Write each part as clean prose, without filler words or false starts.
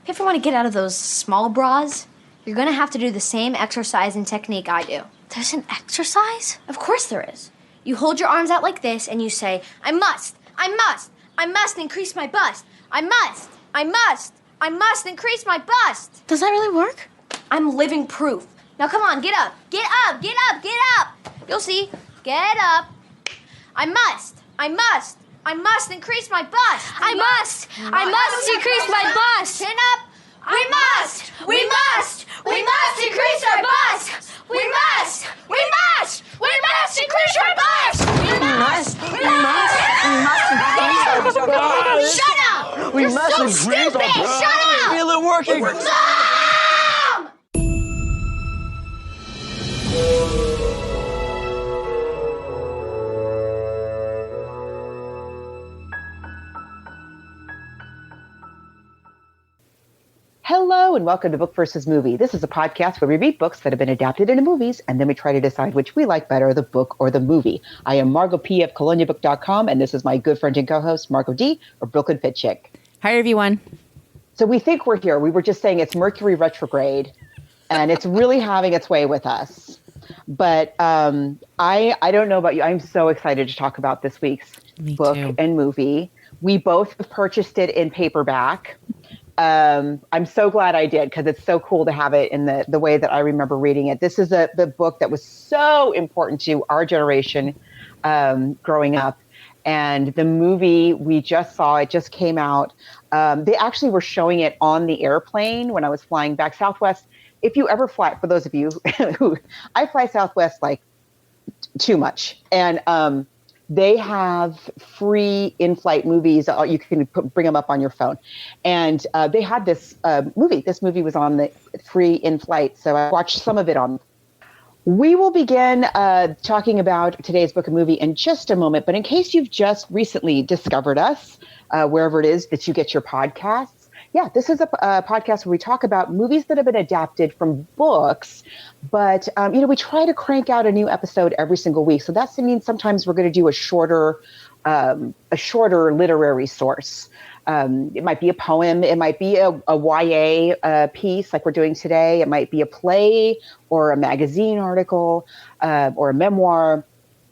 If you ever want to get out of those small bras, you're going to have to do the same exercise and technique I do. There's an exercise? Of course there is. You hold your arms out like this and you say, I must increase my bust. I must increase my bust. Does that really work? I'm living proof. Now come on, get up. Get up. You'll see. Get up. I must increase my bust. I must increase my bust. Chin up. We must increase our bust. We must increase our bust. We must increase our bust. Shut up. We You're must so increase our stupid. bust. Shut up. Feel it working. Mom! Hello and welcome to Book versus Movie. This is a podcast where we read books that have been adapted into movies and then we try to decide which we like better, the book or the movie. I am Margot P. of coloniabook.com and this is my good friend and co-host Margot D. of Brooklyn Fit Chick. Hi, everyone. So we think we're here. We were just saying it's Mercury retrograde and it's really having its way with us. But I don't know about you. I'm so excited to talk about this week's book and movie. We both have purchased it in paperback. I'm so glad I did because it's so cool to have it in the way that I remember reading it. This is the book that was so important to our generation growing up. And the movie we just saw, it just came out. They actually were showing it on the airplane when I was flying back Southwest. If you ever fly, for those of you who, I fly Southwest like too much. And they have free in-flight movies. You can bring them up on your phone. And they had this movie. This movie was on the free in-flight. So I watched some of it on. We will begin talking about today's book and movie in just a moment. But in case you've just recently discovered us, wherever it is that you get your podcasts, yeah, this is a podcast where we talk about movies that have been adapted from books, but we try to crank out a new episode every single week. So that means sometimes we're going to do a shorter literary source. It might be a poem, it might be a YA piece like we're doing today. It might be a play or a magazine article or a memoir.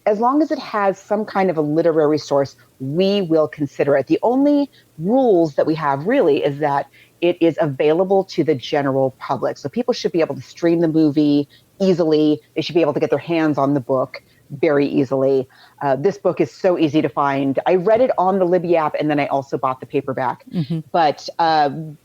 As long as it has some kind of a literary source, we will consider it. The only rules that we have really is that it is available to the general public. So people should be able to stream the movie easily. They should be able to get their hands on the book very easily. This book is so easy to find. I read it on the Libby app, and then I also bought the paperback. Mm-hmm. But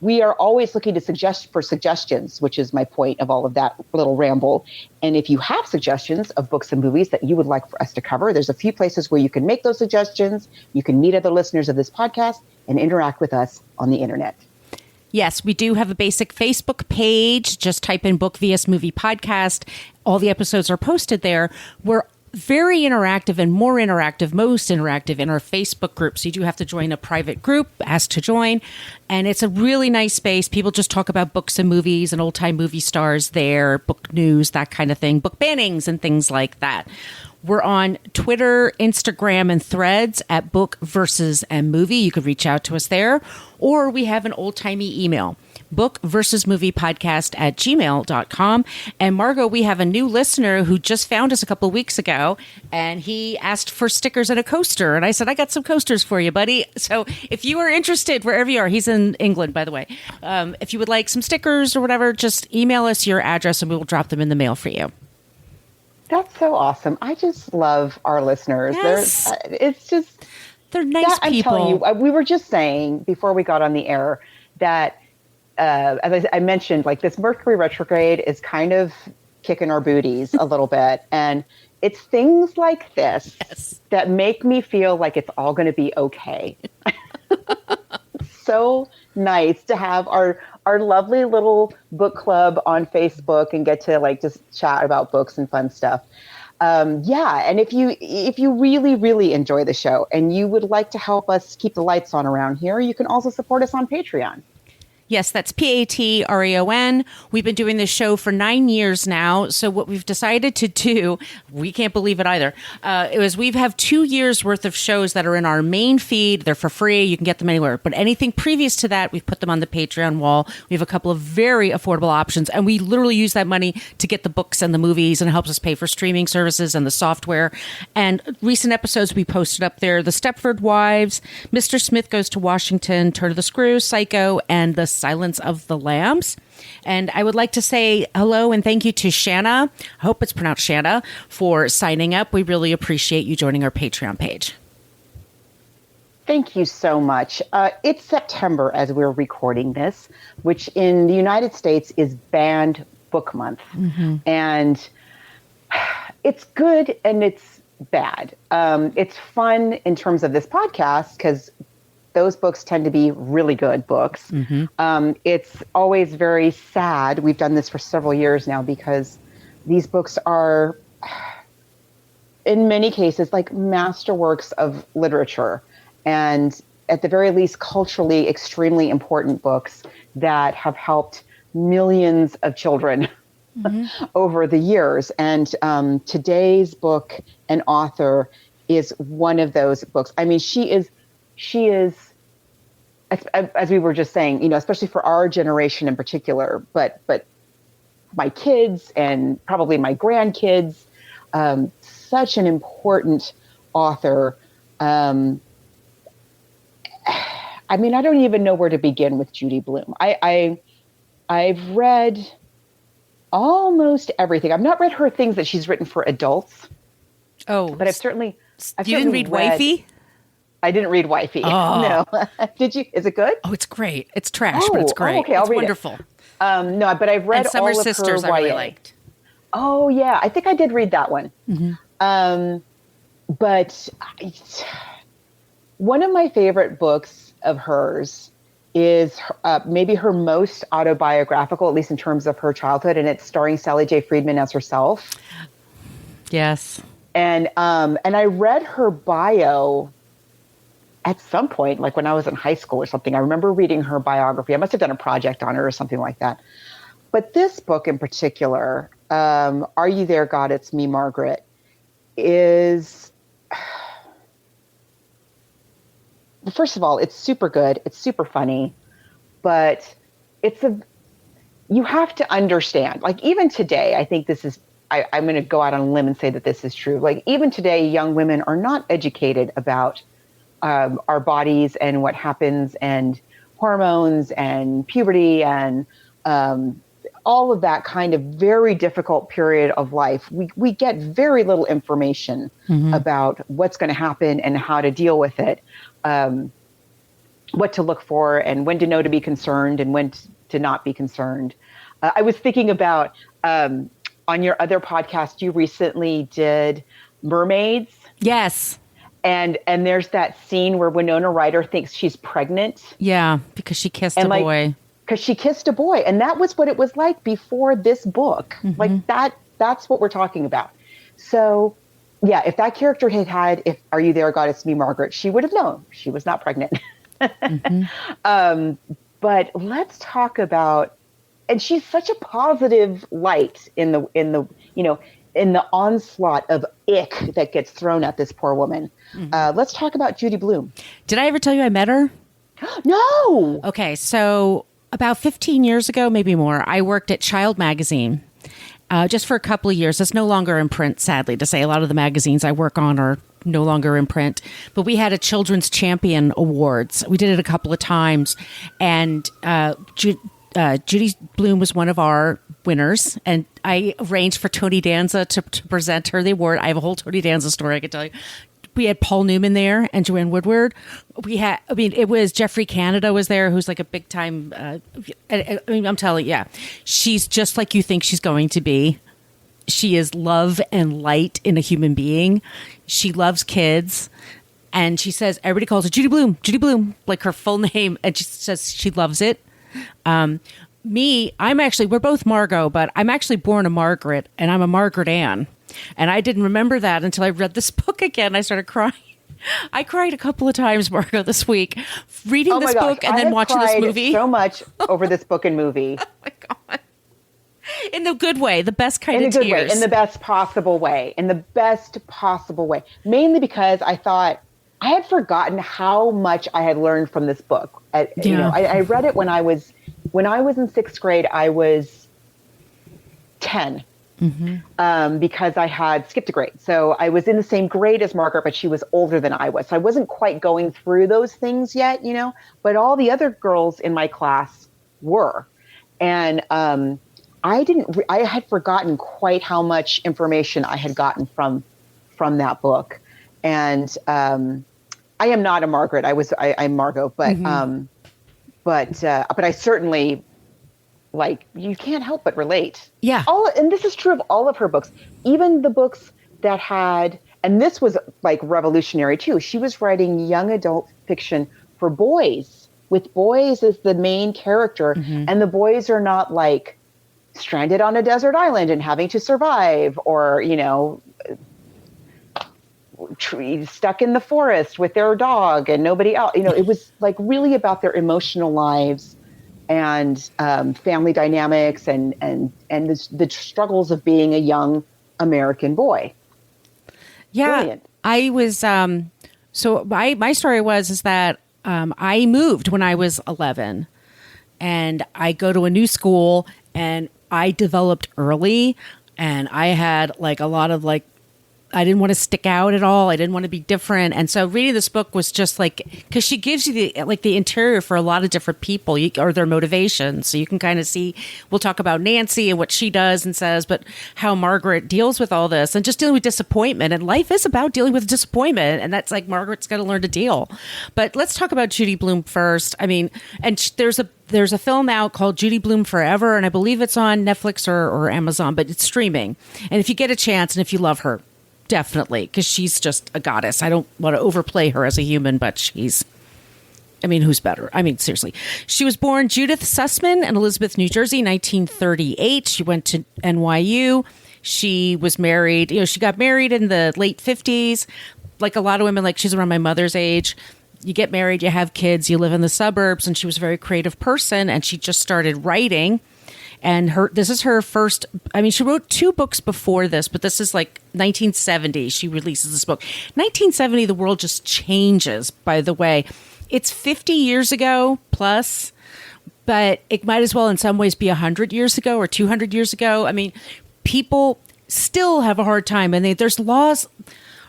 we are always looking to suggest for suggestions, which is my point of all of that little ramble. And if you have suggestions of books and movies that you would like for us to cover, there's a few places where you can make those suggestions. You can meet other listeners of this podcast and interact with us on the internet. Yes, we do have a basic Facebook page. Just type in Book vs. Movie Podcast. All the episodes are posted there. We're very interactive and more interactive, most interactive in our Facebook group. So you do have to join a private group, ask to join. And it's a really nice space. People just talk about books and movies and old-time movie stars there, book news, that kind of thing, book bannings and things like that. We're on Twitter, Instagram, and Threads at Book versus and Movie. You could reach out to us there. Or we have an old-timey email, bookversusmoviepodcast@gmail.com. And Margot, we have a new listener who just found us a couple of weeks ago, and he asked for stickers and a coaster. And I said, I got some coasters for you, buddy. So if you are interested, wherever you are, he's in England, by the way. If you would like some stickers or whatever, just email us your address and we will drop them in the mail for you. That's so awesome. I just love our listeners. Yes. They're nice people. I'm telling you, we were just saying before we got on the air that, as I mentioned, like this Mercury retrograde is kind of kicking our booties a little bit. And it's things like this that make me feel like it's all going to be okay. So nice to have our lovely little book club on Facebook and get to like just chat about books and fun stuff. And if you really, really enjoy the show and you would like to help us keep the lights on around here, you can also support us on Patreon. Yes, that's Patreon. We've been doing this show for 9 years now. So what we've decided to do, we can't believe it either, is we have 2 years worth of shows that are in our main feed. They're for free. You can get them anywhere. But anything previous to that, we've put them on the Patreon wall. We have a couple of very affordable options. And we literally use that money to get the books and the movies, and it helps us pay for streaming services and the software. And recent episodes we posted up there, The Stepford Wives, Mr. Smith Goes to Washington, Turn of the Screw, Psycho, and The Silence of the Lambs. And I would like to say hello and thank you to Shanna, I hope it's pronounced Shanna, for signing up. We really appreciate you joining our Patreon page. Thank you so much. It's September as we're recording this, which in the United States is Banned Book Month. Mm-hmm. And it's good and it's bad. It's fun in terms of this podcast because those books tend to be really good books. Mm-hmm. It's always very sad. We've done this for several years now because these books are, in many cases, like masterworks of literature. And at the very least, culturally extremely important books that have helped millions of children mm-hmm. over the years. And today's book and author is one of those books. I mean, she is, as we were just saying, you know, especially for our generation in particular, but my kids and probably my grandkids, such an important author. I mean, I don't even know where to begin with Judy Blume. I've read almost everything. I've not read her things that she's written for adults. Oh, but I've certainly you didn't read Wifey? I didn't read Wifey. Oh. No. Did you? Is it good? Oh, it's great. It's trash, but it's great. Okay, I'll read wonderful. It. No, but I've read and Summer all of Sisters her I really YA. liked. Oh, yeah. I think I did read that one. Mm-hmm. But one of my favorite books of hers is maybe her most autobiographical, at least in terms of her childhood, and it's starring Sally J. Friedman as herself. Yes. And I read her bio at some point, like when I was in high school or something. I remember reading her biography. I must have done a project on her or something like that. But this book in particular, Are You There, God? It's Me, Margaret, is, first of all, it's super good. It's super funny, but you have to understand, like even today, I think this is, I'm going to go out on a limb and say that this is true. Like even today, young women are not educated about our bodies and what happens and hormones and puberty and all of that kind of very difficult period of life. We get very little information mm-hmm. about what's going to happen and how to deal with it, what to look for and when to know to be concerned and when to not be concerned. I was thinking about on your other podcast, you recently did mermaids. Yes. And there's that scene where Winona Ryder thinks she's pregnant. Yeah, because she kissed a boy. Because she kissed a boy. And that was what it was like before this book. Mm-hmm. Like that's what we're talking about. So, yeah, if that character had if Are You There, God? It's Me, Margaret, she would have known she was not pregnant. Mm-hmm. But let's talk about, and she's such a positive light in the onslaught of ick that gets thrown at this poor woman. Mm-hmm. Let's talk about Judy Blume. Did I ever tell you I met her? No. Okay, so about 15 years ago, maybe more, I worked at Child Magazine just for a couple of years. It's no longer in print, sadly to say. A lot of the magazines I work on are no longer in print. But we had a Children's Champion Awards. We did it a couple of times. And Judy Blume was one of our winners, and I arranged for Tony Danza to present her the award. I have a whole Tony Danza story I could tell you. We had Paul Newman there and Joanne Woodward. It was Jeffrey Canada was there, who's like a big time. I'm telling you, yeah, she's just like you think she's going to be. She is love and light in a human being. She loves kids. And she says, everybody calls her Judy Blume, like her full name. And she says she loves it. We're both Margot, but I'm actually born a Margaret, and I'm a Margaret Ann. And I didn't remember that until I read this book again. I started crying. I cried a couple of times, Margot, this week, reading this book and then watching this movie. So much over this book and movie. Oh my God. In the good way, the best kind of tears. In a good way, in the best possible way, Mainly because I thought I had forgotten how much I had learned from this book. You know, I read it when I was in sixth grade. I was 10. Because I had skipped a grade. So I was in the same grade as Margaret, but she was older than I was. So I wasn't quite going through those things yet, you know, but all the other girls in my class were. And I had forgotten quite how much information I had gotten from that book. And I am not a Margaret. I'm Margot, but I certainly, like, you can't help but relate. Yeah. And this is true of all of her books, even the books that had, and this was like revolutionary too. She was writing young adult fiction for boys, with boys as the main character. And the boys are not like stranded on a desert island and having to survive, or, you know, stuck in the forest with their dog and nobody else. You know, it was like really about their emotional lives and family dynamics and the struggles of being a young American boy. Yeah. Brilliant. I was, so my story is that I moved when I was 11, and I go to a new school, and I developed early, and I had like a lot of like, I didn't want to stick out at all. I didn't want to be different. And so reading this book was just like, because she gives you the interior for a lot of different people, or their motivations. So you can kind of see, we'll talk about Nancy and what she does and says, but how Margaret deals with all this and just dealing with disappointment. And life is about dealing with disappointment. And that's like, Margaret's got to learn to deal. But let's talk about Judy Blume first. I mean, and there's a film out called Judy Blume Forever. And I believe it's on Netflix or Amazon, but it's streaming. And if you get a chance and if you love her, definitely, because she's just a goddess. I don't want to overplay her as a human, but who's better? I mean, seriously. She was born Judith Sussman in Elizabeth, New Jersey, 1938. She went to NYU. She was married. You know, she got married in the late 50s. Like a lot of women, like she's around my mother's age. You get married, you have kids, you live in the suburbs, and she was a very creative person, and she just started writing. And this is her first, I mean, she wrote 2 books before this, but this is like 1970. She releases this book. 1970, the world just changes, by the way. It's 50 years ago plus, but it might as well in some ways be 100 years ago or 200 years ago. I mean, people still have a hard time. And there's laws.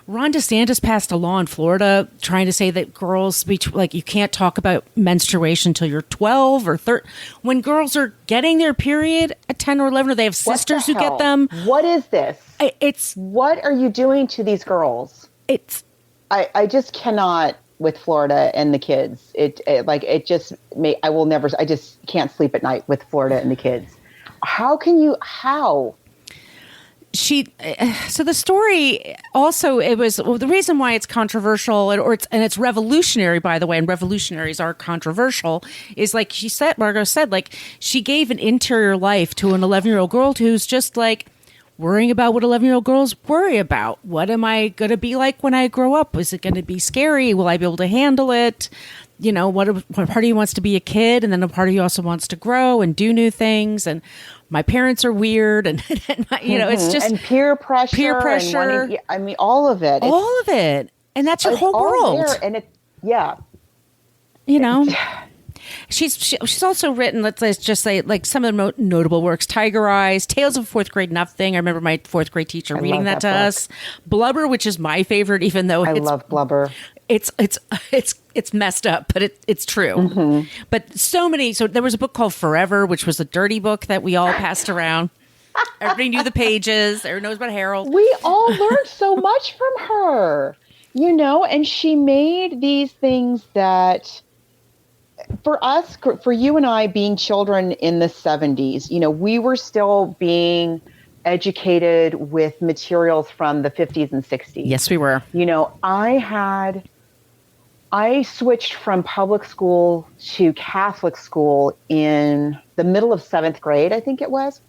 Ron DeSantis passed a law in Florida trying to say that girls, like, you can't talk about menstruation until you're 12 or 13. When girls are getting their period at 10 or 11, or they have sisters who get them. What is this? What are you doing to these girls? I just cannot with Florida and the kids. I just can't sleep at night with Florida and the kids. How? So the story also, the reason why it's controversial it's revolutionary, by the way, and revolutionaries are controversial, is like Margot said, like she gave an interior life to an 11-year-old girl who's just like worrying about what 11-year-old girls worry about. What am I going to be like when I grow up? Is it going to be scary? Will I be able to handle it? You know, what part of you wants to be a kid, and then a part of you also wants to grow and do new things. And my parents are weird, and you know, it's just and peer pressure. And all of it. All of it, and that's your whole world. And you know, she's also written. Let's just say, like, some of the notable works: Tiger Eyes, Tales of Fourth Grade Nothing. I remember my fourth grade teacher reading that to us. Blubber, which is my favorite, even though I love Blubber. It's messed up, but it's true. But so there was a book called Forever, which was a dirty book that we all passed around. Everybody knew the pages. Everyone knows about Harold. We all learned so much from her, you know, and she made these things that for us, for you and I being children in the 70s, you know, we were still being educated with materials from the 50s and 60s. Yes, we were. You know, I switched from public school to Catholic school in the middle of 7th grade, I think it was.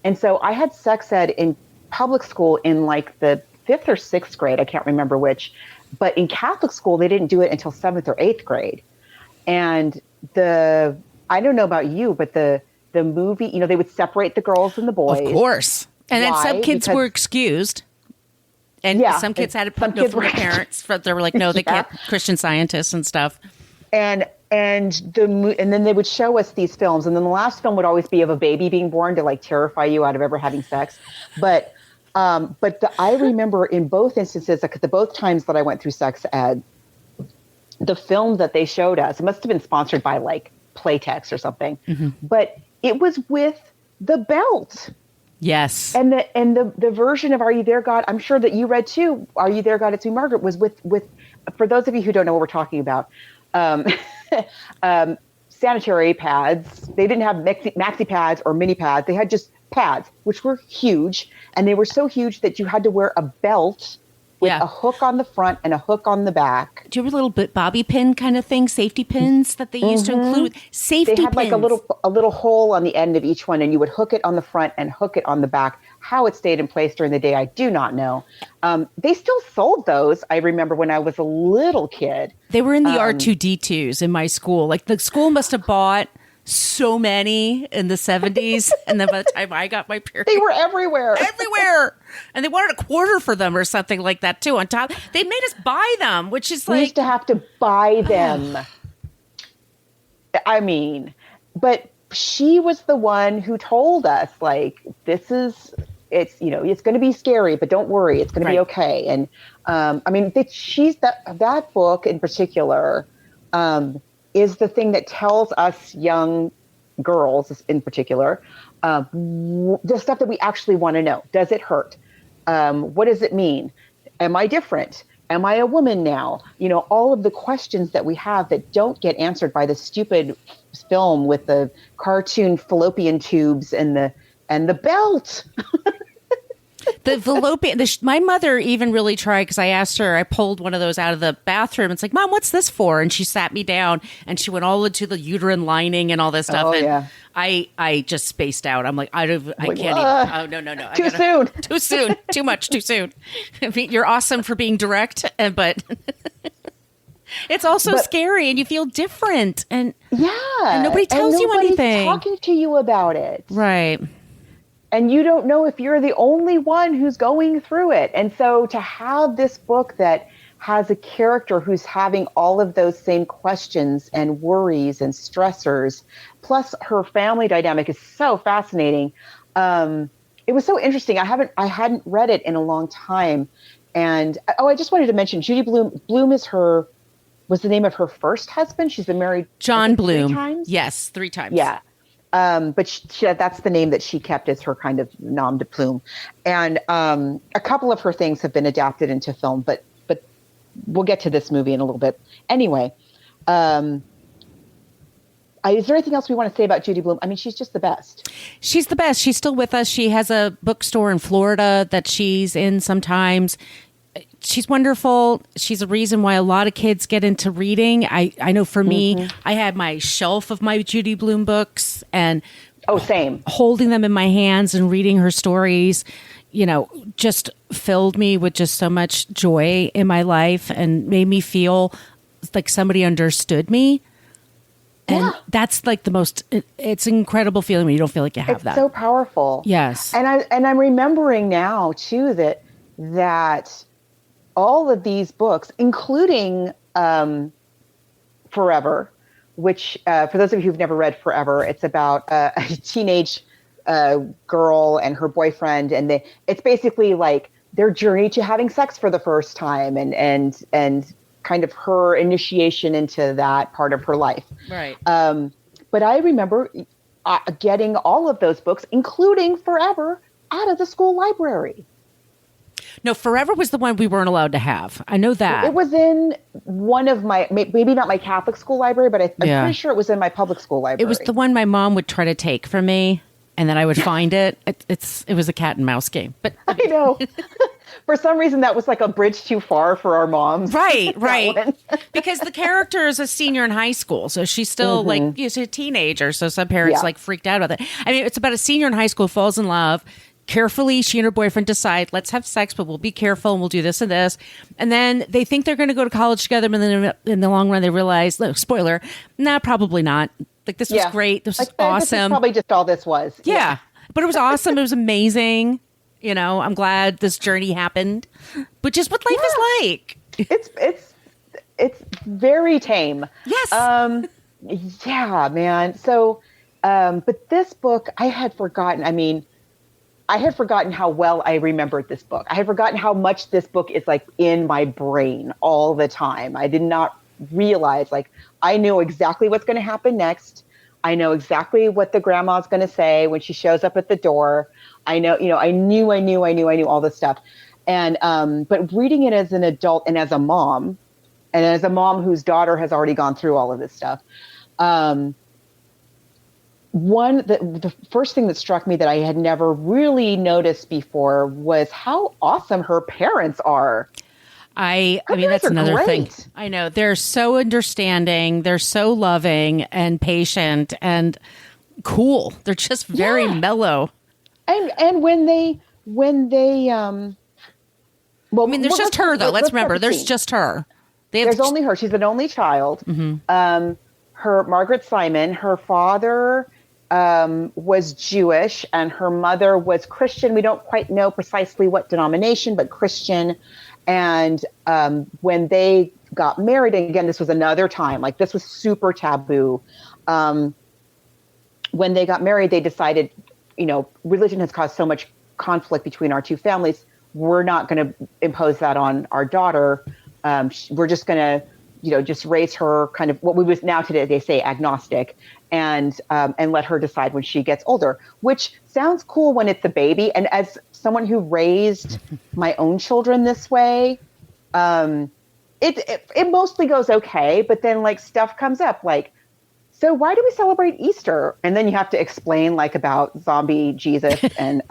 And so I had sex ed in public school in like the 5th or 6th grade. I can't remember which. But in Catholic school, they didn't do it until 7th or 8th grade. And I don't know about you, but the movie, they would separate the girls and the boys. Of course. And then some kids were excused. And some kids had to put no from their parents. They were like, no, they can't. Christian Scientists and stuff. And then they would show us these films. And then the last film would always be of a baby being born to like terrify you out of ever having sex. But I remember in both instances, like the both times that I went through sex ed, the film that they showed us, it must have been sponsored by like Playtex or something, but it was with the belt. Yes. And the version of Are You There, God? I'm sure that you read too. Are You There, God? It's Me, Margaret was with, for those of you who don't know what we're talking about, sanitary pads. They didn't have maxi pads or mini pads. They had just pads, which were huge. And they were so huge that you had to wear a belt with a hook on the front and a hook on the back. Do you have a little bit bobby pin kind of thing? Safety pins that they used to include? Safety pins. They had like a little hole on the end of each one, and you would hook it on the front and hook it on the back. How it stayed in place during the day, I do not know. They still sold those, I remember, when I was a little kid. They were in the R2-D2s in my school. Like the school must have bought so many in the 70s. And then by the time I got my period, they were everywhere. And they wanted a quarter for them or something like that too. On top, they made us buy them, which is like, we used to have to buy them. I mean, but she was the one who told us, like, it's going to be scary, but don't worry, it's going to be okay. And I mean, that book in particular is the thing that tells us young girls in particular, the stuff that we actually want to know. Does it hurt? What does it mean? Am I different? Am I a woman now? All of the questions that we have that don't get answered by the stupid film with the cartoon fallopian tubes and the belt. The fallopian. My mother even really tried, because I asked her. I pulled one of those out of the bathroom. It's like, Mom, what's this for? And she sat me down and she went all into the uterine lining and all this stuff. I just spaced out. I'm like, I can't even. Oh no. Too soon. Too much. Too soon. I mean, you're awesome for being direct, but it's also scary, and you feel different, and nobody tells you anything. Talking to you about it, right? And you don't know if you're the only one who's going through it. And so to have this book that has a character who's having all of those same questions and worries and stressors, plus her family dynamic is so fascinating. It was so interesting. I hadn't read it in a long time. And I just wanted to mention Judy Blume. Blume was the name of her first husband. She's been married John Blume. 3 times. Yes, 3 times. Yeah. But that's the name that she kept as her kind of nom de plume. And a couple of her things have been adapted into film, but we'll get to this movie in a little bit. Anyway, is there anything else we want to say about Judy Blume? I mean, she's just the best. She's the best. She's still with us. She has a bookstore in Florida that she's in sometimes. She's wonderful. She's a reason why a lot of kids get into reading. I know for me, I had my shelf of my Judy Blume books, and same. Holding them in my hands and reading her stories, just filled me with just so much joy in my life and made me feel like somebody understood me. And that's like it's an incredible feeling when you don't feel like you have that. It's so powerful. Yes. And I'm remembering now too that all of these books, including Forever, which for those of you who've never read Forever, it's about a teenage girl and her boyfriend, and it's basically like their journey to having sex for the first time, and kind of her initiation into that part of her life. Right. But I remember getting all of those books, including Forever, out of the school library. No, Forever was the one we weren't allowed to have. I know that. It was in one of my, maybe not my Catholic school library, but I'm pretty sure it was in my public school library. It was the one my mom would try to take from me, and then I would find it. It was a cat and mouse game. But I know. For some reason, that was like a bridge too far for our moms. Right. Because the character is a senior in high school, so she's still she's a teenager. So some parents freaked out about that. I mean, it's about a senior in high school falls in love. carefully, she and her boyfriend decide, let's have sex, but we'll be careful and we'll do this and this. And then they think they're going to go to college together, but then in the long run, they realize, look, spoiler, nah, probably not. Like, this was great. This was awesome. This is probably just all this was. Yeah. But it was awesome. It was amazing. You know, I'm glad this journey happened. But just what life is like. It's very tame. Yes. Yeah, man. So, but this book, I had forgotten how well I remembered this book. I had forgotten how much this book is like in my brain all the time. I did not realize, like, I knew exactly what's going to happen next. I know exactly what the grandma's going to say when she shows up at the door. I know, I knew all this stuff. And, but reading it as an adult and as a mom whose daughter has already gone through all of this stuff, the first thing that struck me that I had never really noticed before was how awesome her parents are. I mean, that's another thing. I know. They're so understanding. They're so loving and patient and cool. They're just very mellow. And when they well, I mean, there's just her though. Let's remember, there's just her. There's only her. She's an only child. Mm-hmm. Her Margaret Simon, her father was Jewish and her mother was Christian. We don't quite know precisely what denomination, but Christian. And when they got married, and again, this was another time, like this was super taboo. When they got married, they decided, religion has caused so much conflict between our two families. We're not going to impose that on our daughter. We're just going to, just raise her kind of what we was now today, they say agnostic, and let her decide when she gets older, which sounds cool when it's a baby. And as someone who raised my own children this way, it mostly goes okay. But then like stuff comes up like, so why do we celebrate Easter? And then you have to explain like about zombie Jesus and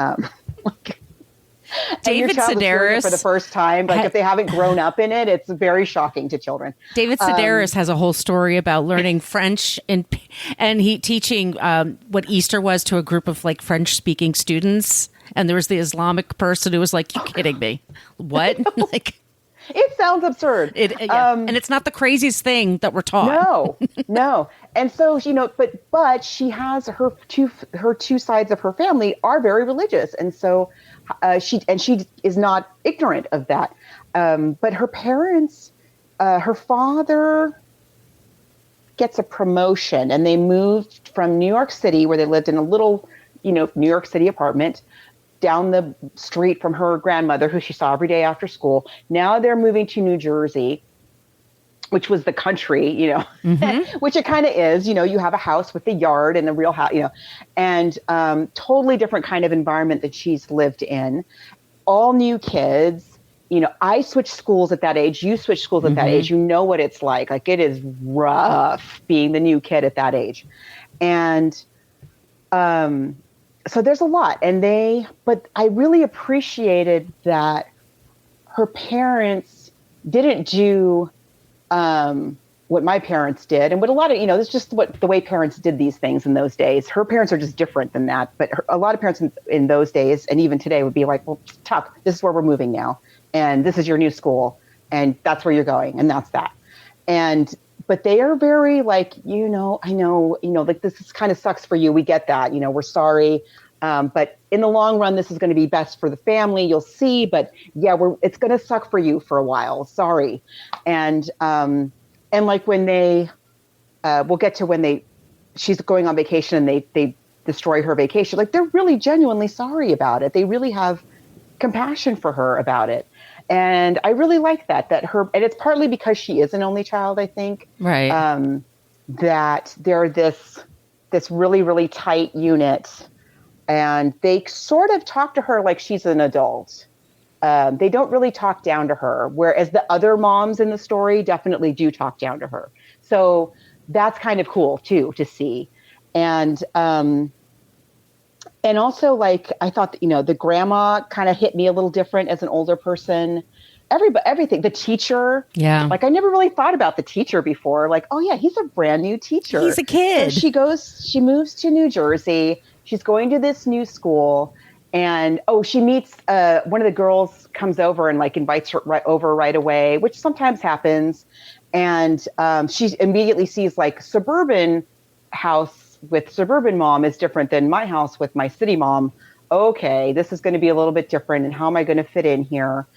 David Sedaris for the first time. Like if they haven't grown up in it, it's very shocking to children. David Sedaris has a whole story about learning French and he teaching what Easter was to a group of like French speaking students. And there was the Islamic person who was like, "You kidding me? What?" Like, it sounds absurd. And it's not the craziest thing that we're taught. No. And so, but she has her two sides of her family are very religious. And so she is not ignorant of that. But her parents, her father gets a promotion and they moved from New York City, where they lived in a little, New York City apartment, down the street from her grandmother, who she saw every day after school. Now they're moving to New Jersey, which was the country, mm-hmm. which it kind of is. You have a house with the yard and the real house, and totally different kind of environment that she's lived in. All new kids. I switched schools at that age. You switched schools at that age. You know what it's like. Like it is rough being the new kid at that age. And so there's a lot. But I really appreciated that her parents didn't do what my parents did. And what a lot of, it's just the way parents did these things in those days. Her parents are just different than that. But a lot of parents in those days, and even today, would be like, well, tough. This is where we're moving now. And this is your new school. And that's where you're going. And that's that. But they are very like, I know, like this kind of sucks for you. We get that, we're sorry. But in the long run, this is going to be best for the family. You'll see. But yeah, it's going to suck for you for a while. Sorry. And like when we'll get to when she's going on vacation and they destroy her vacation. Like they're really genuinely sorry about it. They really have compassion for her about it. And I really like that and it's partly because she is an only child, I think. Right. That they're this really, really tight unit, and they sort of talk to her like she's an adult. They don't really talk down to her, whereas the other moms in the story definitely do talk down to her. So that's kind of cool too, to see. And also, like, I thought, the grandma kind of hit me a little different as an older person. Everything, the teacher. Yeah. Like, I never really thought about the teacher before. Like, oh yeah, he's a brand new teacher. He's a kid. So she moves to New Jersey. She's going to this new school. And she meets one of the girls comes over and like invites her over right away, which sometimes happens. And she immediately sees like suburban house with suburban mom is different than my house with my city mom. Okay, this is going to be a little bit different. And how am I going to fit in here?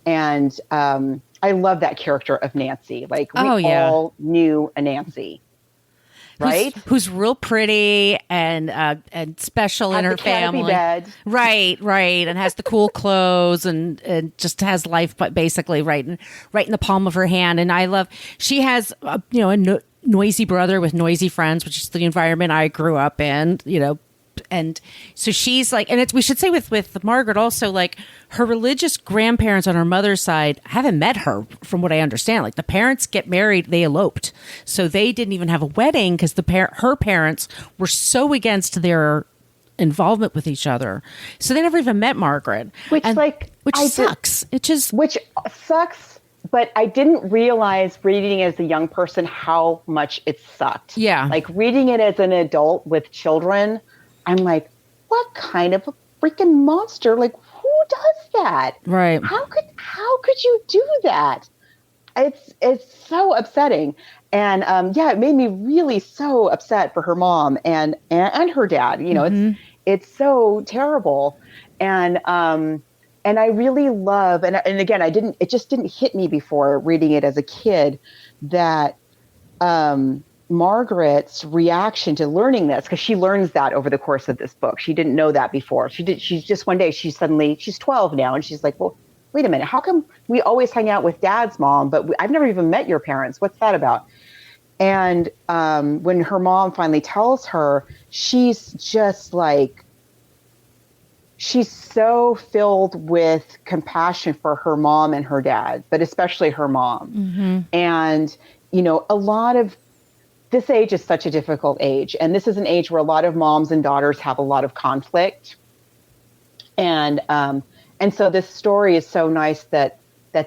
And I love that character of Nancy. Like we all knew a Nancy. Right, who's real pretty and special in her family, bed. right, and has the cool clothes and just has life, but basically right in the palm of her hand. And I love she has a noisy brother with noisy friends, which is the environment I grew up in. And so she's like, and we should say with Margaret also, like her religious grandparents on her mother's side haven't met her, from what I understand. Like the parents get married, they eloped, so they didn't even have a wedding because her parents were so against their involvement with each other, so they never even met Margaret, which sucks. Which sucks. But I didn't realize reading it as a young person how much it sucked. Yeah, like reading it as an adult with children. I'm like, what kind of a freaking monster? Like, who does that? Right. How could you do that? It's so upsetting. And it made me really so upset for her mom and her dad. It's so terrible. And I really love, and again, it just didn't hit me before reading it as a kid that Margaret's reaction to learning this, because she learns that over the course of this book. She didn't know that before. She's just one day, she's 12 now. And she's like, well, wait a minute. How come we always hang out with Dad's mom, but I've never even met your parents? What's that about? And when her mom finally tells her, she's just like, she's so filled with compassion for her mom and her dad, but especially her mom. Mm-hmm. And, a lot of this age is such a difficult age. And this is an age where a lot of moms and daughters have a lot of conflict. And so this story is so nice that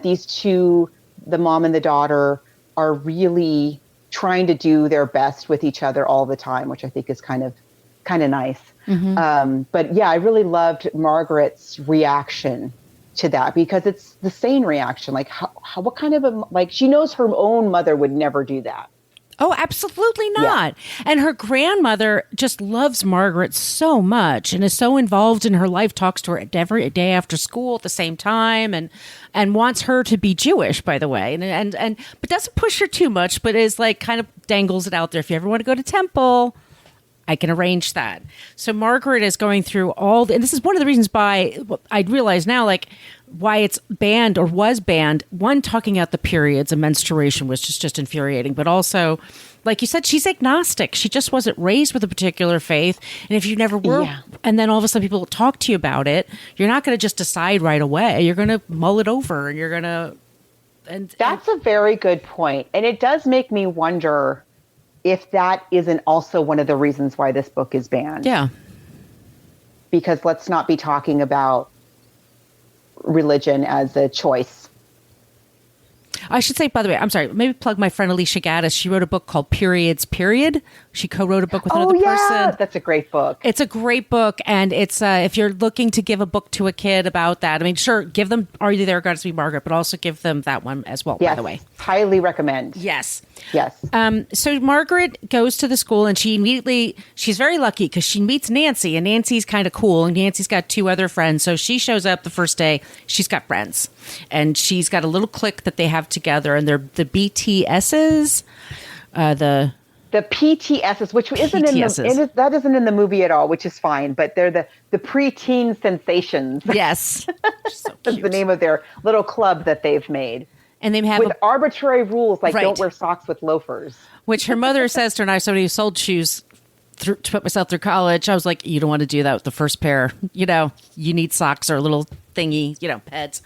these two, the mom and the daughter, are really trying to do their best with each other all the time, which I think is kind of nice. Mm-hmm. But yeah, I really loved Margaret's reaction to that, because it's the sane reaction. Like what kind of she knows her own mother would never do that. Oh, absolutely not. Yeah. And her grandmother just loves Margaret so much and is so involved in her life, talks to her every day after school at the same time, and wants her to be Jewish, by the way. And but doesn't push her too much, but is like kind of dangles it out there. If you ever want to go to temple, I can arrange that. So Margaret is going through and this is one of the reasons why I realize now, like, why it's banned or was banned. One, talking out the periods and menstruation was just infuriating, but also, like you said, she's agnostic. She just wasn't raised with a particular faith. And if you never were, and then all of a sudden people talk to you about it, you're not going to just decide right away. You're going to mull it over, and you're going to. And that's a very good point. And it does make me wonder if that isn't also one of the reasons why this book is banned. Yeah. Because let's not be talking about religion as a choice. I should say, by the way, I'm sorry, maybe plug my friend Alicia Gaddis. She wrote a book called Periods, Period. She co-wrote a book with another person. That's a great book. It's a great book. And it's, if you're looking to give a book to a kid about that, I mean, sure, give them Are You There, God Be Margaret, but also give them that one as well, by the way. Highly recommend. Yes. Yes. So Margaret goes to the school, and she's very lucky because she meets Nancy, and Nancy's kind of cool, and Nancy's got two other friends. So she shows up the first day. She's got friends, and she's got a little clique that they have together, and they're the BTSs, the PTSs, which isn't that isn't in the movie at all, which is fine, but they're the preteen sensations. Yes. So that's the name of their little club that they've made. And they have arbitrary rules, like don't wear socks with loafers. Which her mother says to her, and I somebody who sold shoes to put myself through college. I was like, you don't want to do that with the first pair. You need socks or a little thingy, pads.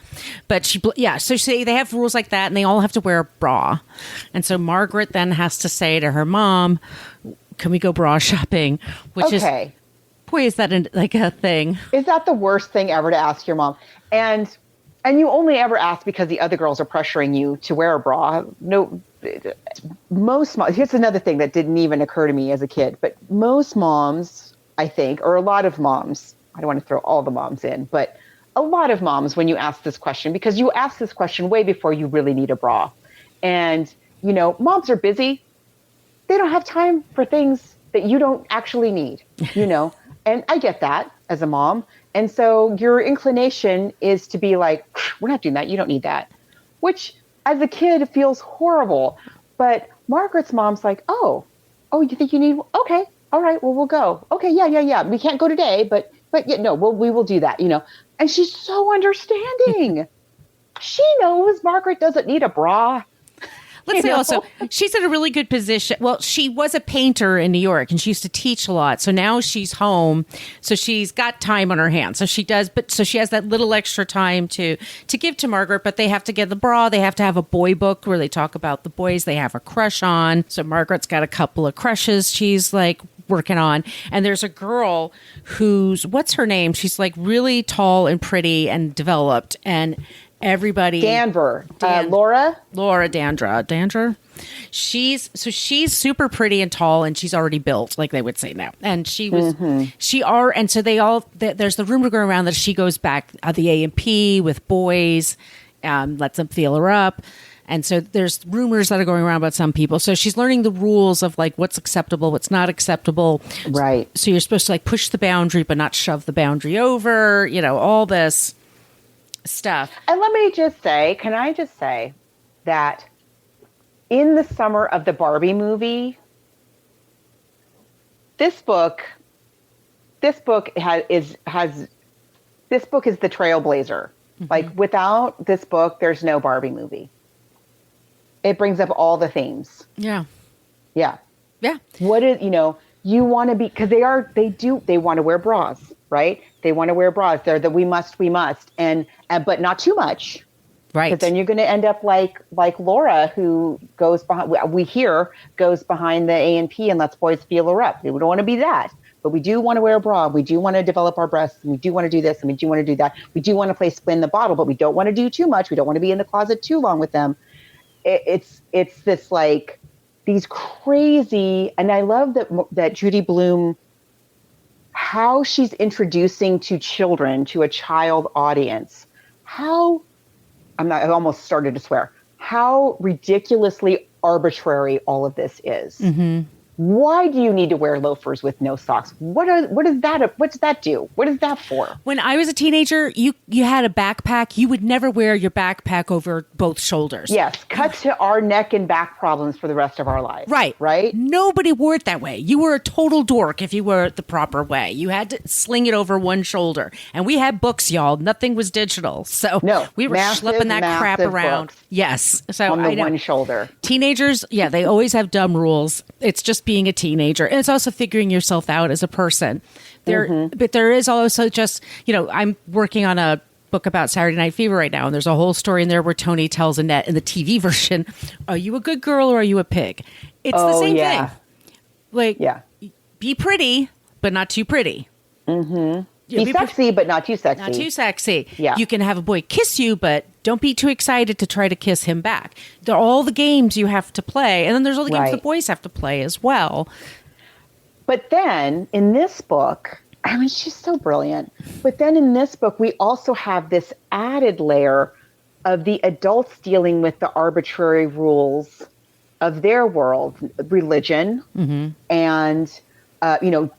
But so they have rules like that, and they all have to wear a bra. And so Margaret then has to say to her mom, can we go bra shopping? Which is, boy, is that a thing. Is that the worst thing ever to ask your mom? And you only ever ask because the other girls are pressuring you to wear a bra. No, most moms, here's another thing that didn't even occur to me as a kid, but most moms, I think, or a lot of moms, I don't want to throw all the moms in, but a lot of moms, when you ask this question, because you ask this question way before you really need a bra. And, you know, moms are busy. They don't have time for things that you don't actually need, you know, and I get that as a mom. And so your inclination is to be like, we're not doing that. You don't need that, which as a kid feels horrible. But Margaret's mom's like, oh, you think you need, okay, all right, well, we'll go. Okay, yeah. We can't go today, but yeah, no, we will do that, you know. And she's so understanding. She knows Margaret doesn't need a bra. Let's say also, she's in a really good position. Well, she was a painter in New York and she used to teach a lot. So now she's home. So she's got time on her hands. So she does, so she has that little extra time to give to Margaret, but they have to get the bra. They have to have a boy book where they talk about the boys they have a crush on. So Margaret's got a couple of crushes she's like working on. And there's a girl who's, what's her name? She's like really tall and pretty and developed, and everybody Laura Dandra. She's super pretty and tall, and she's already built, like they would say now. And she was and so they all there's the rumor going around that she goes back at the A&P with boys, lets them feel her up. And so there's rumors that are going around about some people. So she's learning the rules of like what's acceptable, what's not acceptable. Right. So you're supposed to like push the boundary, but not shove the boundary over, you know, all this stuff. And can I just say that in the summer of the Barbie movie, this book is the trailblazer. Mm-hmm. Like without this book, there's no Barbie movie. It brings up all the themes. Yeah. Yeah. Yeah. What is, you know, you want to be, because they want to wear bras, right? They want to wear bras. They're the we must, and but not too much. Right. Because then you're going to end up like Laura, who goes behind the A&P and lets boys feel her up. We don't want to be that, but we do want to wear a bra. We do want to develop our breasts. And we do want to do this, and we do want to do that. We do want to play spin the bottle, but we don't want to do too much. We don't want to be in the closet too long with them. It's this like these crazy, and I love that Judy Blume, how she's introducing to children, to a child audience, I almost started to swear, how ridiculously arbitrary all of this is. Mm-hmm. Why do you need to wear loafers with no socks? What's that do? What is that for? When I was a teenager, you had a backpack. You would never wear your backpack over both shoulders. Yes, cut to our neck and back problems for the rest of our lives. Right? Nobody wore it that way. You were a total dork if you wore it the proper way. You had to sling it over one shoulder. And we had books, y'all. Nothing was digital. So we were schlepping that crap around. Yes. So on the one shoulder. Teenagers, yeah, they always have dumb rules. It's just being a teenager. And it's also figuring yourself out as a person. But there is also just, you know, I'm working on a book about Saturday Night Fever right now, and there's a whole story in there where Tony tells Annette in the TV version, are you a good girl or are you a pig? It's the same thing. Like, be pretty, but not too pretty. Mm-hmm. Be sexy, but not too sexy. Not too sexy. Yeah. You can have a boy kiss you, but don't be too excited to try to kiss him back. There are all the games you have to play, and then there's all the games the boys have to play as well. But then in this book, I mean, she's so brilliant. But then in this book, we also have this added layer of the adults dealing with the arbitrary rules of their world, religion, and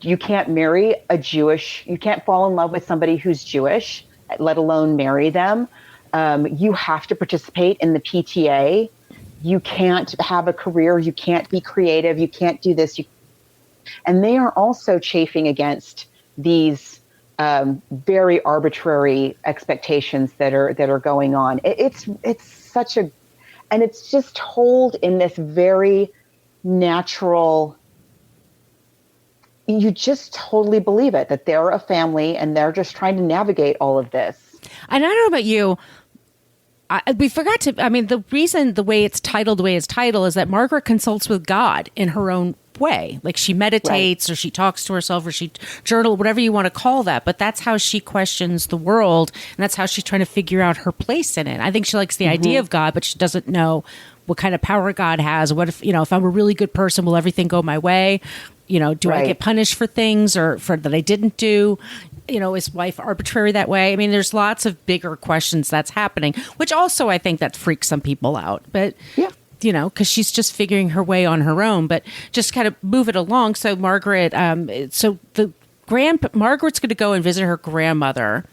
you can't marry you can't fall in love with somebody who's Jewish, let alone marry them. You have to participate in the PTA. You can't have a career. You can't be creative. You can't do this. And they are also chafing against these very arbitrary expectations that are going on. It's just told in this very natural. You just totally believe it, that they're a family and they're just trying to navigate all of this. And I don't know about you. We forgot to, the reason the way it's titled is that Margaret consults with God in her own way. Like she meditates or she talks to herself or she journal, whatever you want to call that. But that's how she questions the world. And that's how she's trying to figure out her place in it. I think she likes the idea of God, but she doesn't know what kind of power God has. What if I'm a really good person, will everything go my way? Do I get punished for things or for that I didn't do? is wife arbitrary that way? I mean, there's lots of bigger questions that's happening, which also I think that freaks some people out. But, because she's just figuring her way on her own, but just kind of move it along. So Margaret, Margaret's going to go and visit her grandmother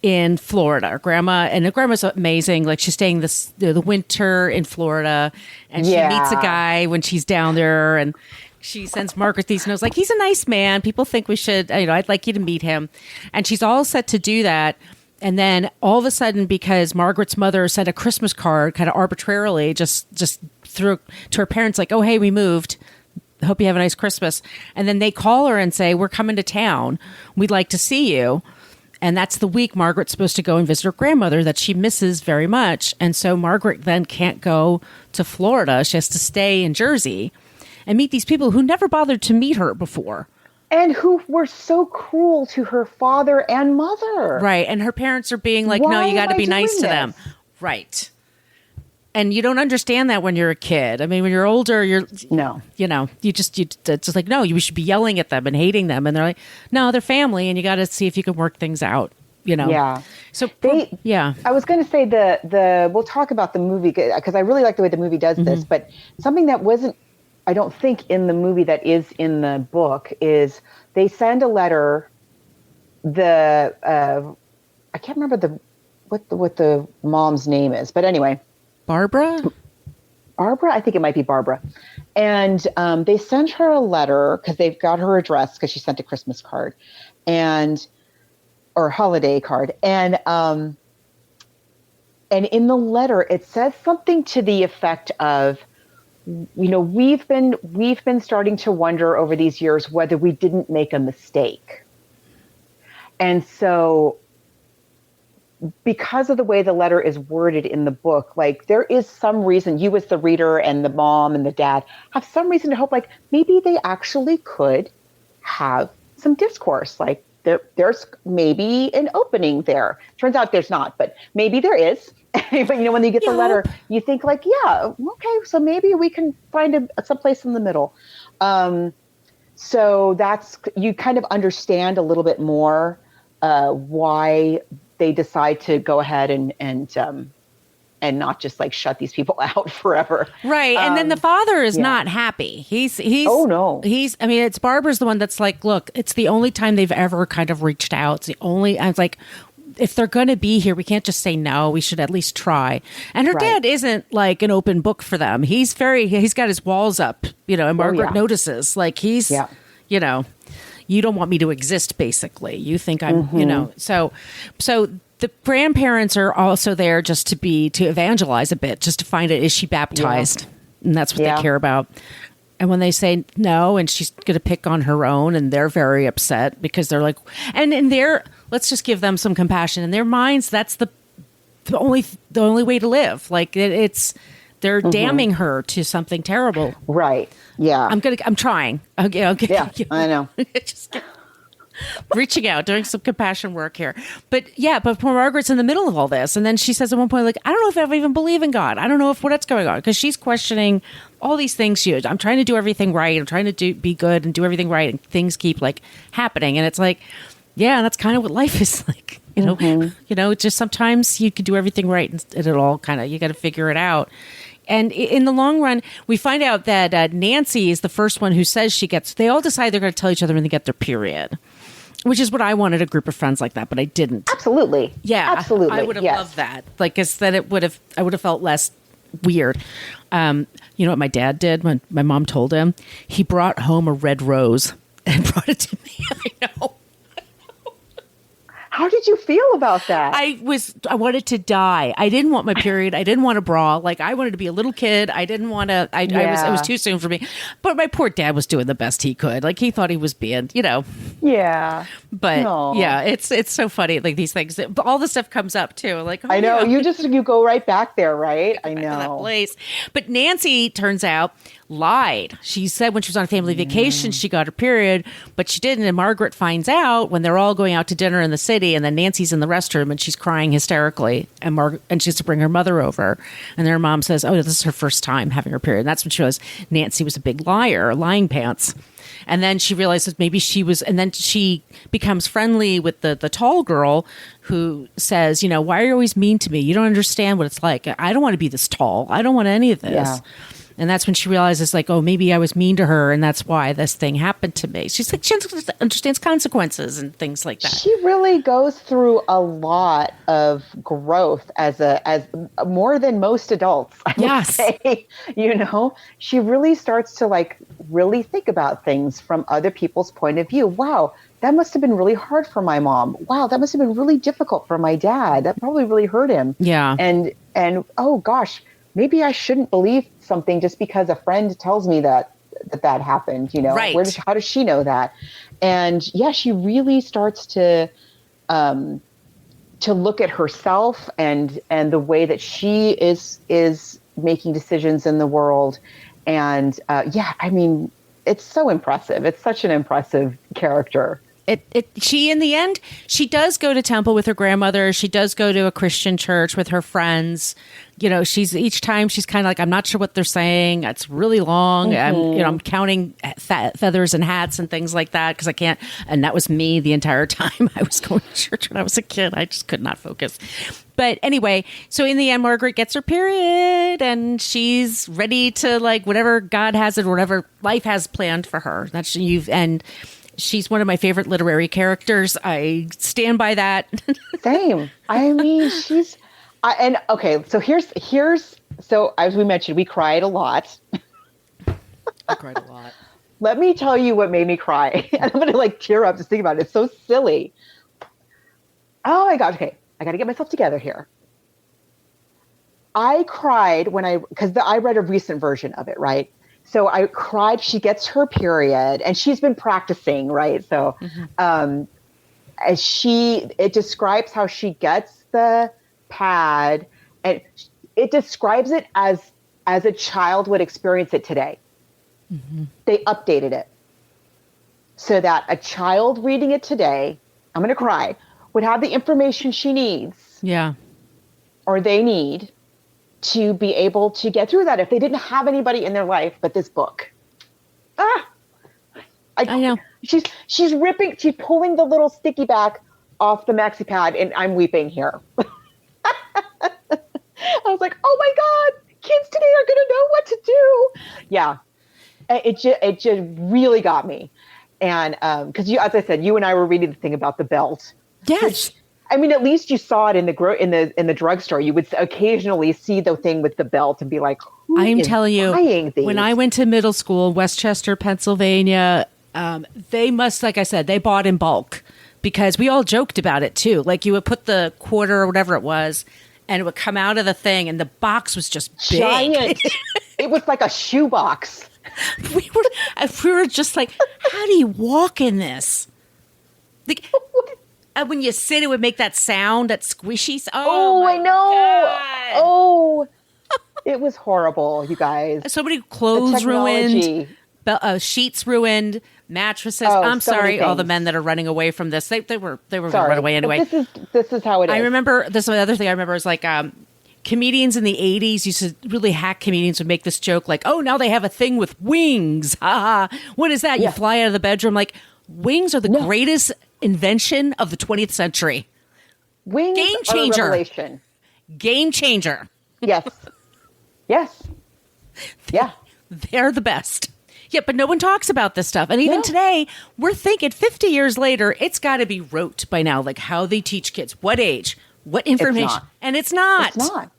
in Florida. Her grandma's amazing. Like, she's staying the winter in Florida, and she meets a guy when she's down there, and she sends Margaret these notes like, he's a nice man. People think we should, I'd like you to meet him. And she's all set to do that. And then all of a sudden, because Margaret's mother sent a Christmas card kind of arbitrarily, just through to her parents, like, oh, hey, we moved. Hope you have a nice Christmas. And then they call her and say, we're coming to town. We'd like to see you. And that's the week Margaret's supposed to go and visit her grandmother that she misses very much. And so Margaret then can't go to Florida. She has to stay in Jersey and meet these people who never bothered to meet her before. And who were so cruel to her father and mother. Right. And her parents are being like, no, you got to be nice to them. Right. And you don't understand that when you're a kid. I mean, when you're older, it's just like, no, you should be yelling at them and hating them. And they're like, no, they're family, and you got to see if you can work things out, Yeah. So I was going to say we'll talk about the movie because I really like the way the movie does this, but something that wasn't, I don't think, in the movie that is in the book is they send a letter. I can't remember what the mom's name is, but anyway, Barbara, I think it might be Barbara, and they send her a letter because they've got her address because she sent a Christmas card or holiday card, and in the letter it says something to the effect of, we've been starting to wonder over these years whether we didn't make a mistake. And so because of the way the letter is worded in the book, like, there is some reason you as the reader and the mom and the dad have some reason to hope, like, maybe they actually could have some discourse. Like, there's maybe an opening there. Turns out there's not, but maybe there is. But when you get the letter, you think like, yeah, okay, so maybe we can find someplace in the middle. So that's, you kind of understand a little bit more why they decide to go ahead and not just like shut these people out forever. Right. And then the father is not happy. He's oh no. It's Barbara's the one that's like, look, it's the only time they've ever kind of reached out. I was like, if they're going to be here, we can't just say no. We should at least try. And her dad isn't like an open book for them. He's got his walls up, and Margaret notices, like, he's, you don't want me to exist, basically. You think I'm, so the grandparents are also there just to evangelize a bit, just to find out, is she baptized? Yeah. And that's what they care about. And when they say no, and she's going to pick on her own, and they're very upset because they're like, and in their, let's just give them some compassion. In their minds, that's the only way to live. Like, they're damning her to something terrible. Right. Yeah. I'm trying. Okay. Yeah, I know. Just reaching out, doing some compassion work here. But poor Margaret's in the middle of all this. And then she says at one point, like, I don't know if I even believe in God. I don't know what's going on. Because she's questioning all these things. I'm trying to do everything right. I'm trying to be good and do everything right. And things keep like happening. And it's like, yeah, that's kind of what life is like. It's just sometimes you can do everything right and it all kind of, you got to figure it out. And in the long run, we find out that Nancy is the first one who says they all decide they're going to tell each other when they get their period, which is what I wanted, a group of friends like that, but I didn't. Absolutely. Yeah. Absolutely. I would have loved that. Like, because then I would have felt less weird. You know what my dad did when my mom told him? He brought home a red rose and brought it to me. I know. How did you feel about that? I wanted to die. I didn't want my period. I didn't want a bra. Like, I wanted to be a little kid. I didn't want to, it was too soon for me. But my poor dad was doing the best he could. Like, he thought he was being, Yeah. But yeah, it's so funny. Like, these things, all the stuff comes up too. Like, I know, you go right back there, right? I know. That place. But Nancy, turns out, lied. She said when she was on a family vacation, she got her period, but she didn't. And Margaret finds out when they're all going out to dinner in the city, and then Nancy's in the restroom and she's crying hysterically, and she has to bring her mother over, and their mom says, oh, this is her first time having her period. And that's when she realized Nancy was a big liar, lying pants. And then she realizes maybe and then she becomes friendly with the tall girl who says, why are you always mean to me? You don't understand what it's like. I don't want to be this tall. I don't want any of this. Yeah. And that's when she realizes, like, oh, maybe I was mean to her, and that's why this thing happened to me. She's like, she understands consequences and things like that. She really goes through a lot of growth as more than most adults. I would say, she really starts to like really think about things from other people's point of view. Wow, that must have been really hard for my mom. Wow, that must have been really difficult for my dad. That probably really hurt him. Yeah. And oh gosh, maybe I shouldn't believe something just because a friend tells me that happened, Right. How does she know that? And yeah, she really starts to look at herself and the way that she is making decisions in the world. And it's so impressive. It's such an impressive character. She, in the end, she does go to temple with her grandmother. She does go to a Christian church with her friends. Each time she's kind of like, I'm not sure what they're saying. It's really long. Mm-hmm. I'm counting feathers and hats and things like that because I can't. And that was me the entire time I was going to church when I was a kid. I just could not focus. But anyway, so in the end, Margaret gets her period and she's ready to like whatever God has it, whatever life has planned for her. She's one of my favorite literary characters. I stand by that. Same. I mean, so as we mentioned, we cried a lot. I cried a lot. Let me tell you what made me cry. And I'm going to like tear up just thinking about it. It's so silly. Oh my God. Okay. I got to get myself together here. I cried because I read a recent version of it, right? So I cried. She gets her period and she's been practicing, right? So, it describes how she gets the pad and it describes it as a child would experience it today. Mm-hmm. They updated it so that a child reading it today, I'm going to cry, would have the information she needs. Yeah. Or they need to be able to get through that if they didn't have anybody in their life but this book. I know. She's pulling the little sticky back off the maxi pad and I'm weeping here. I was like, oh my God, kids today are going to know what to do. Yeah. It just really got me. And because as I said, you and I were reading the thing about the belt. Yes. Which, I mean, at least you saw it in the drugstore. You would occasionally see the thing with the belt and be like, I'm telling you, when I went to middle school, Westchester, Pennsylvania, they must, like I said, they bought in bulk because we all joked about it too. Like you would put the quarter or whatever it was and it would come out of the thing and the box was just big. Giant. It was like a shoebox. We were just like, how do you walk in this? Like, when you sit, it would make that sound, that squishy. I know. God. Oh, it was horrible, you guys. So many clothes ruined, sheets ruined, mattresses. I'm sorry, all the men that are running away from this. They were going to run away anyway. This is how it is. I remember this. The other thing I remember is like comedians in the 80s used to really hack comedians would make this joke like, oh, now they have a thing with wings. Ha ha. What is that? Yeah. You fly out of the bedroom like. Wings are the greatest invention of the 20th century. Wings Game changer. Are a revelation. Game changer. Yes. Yes. Yeah. They're the best. Yeah, but no one talks about this stuff. And even today, we're thinking 50 years later, it's got to be rote by now, like how they teach kids, what age, what information. And it's not. It's not.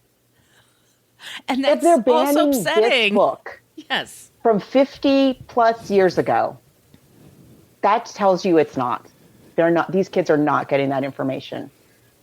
And that's also upsetting. This book yes. From 50 plus years ago. That tells you it's not. They're not. These kids are not getting that information.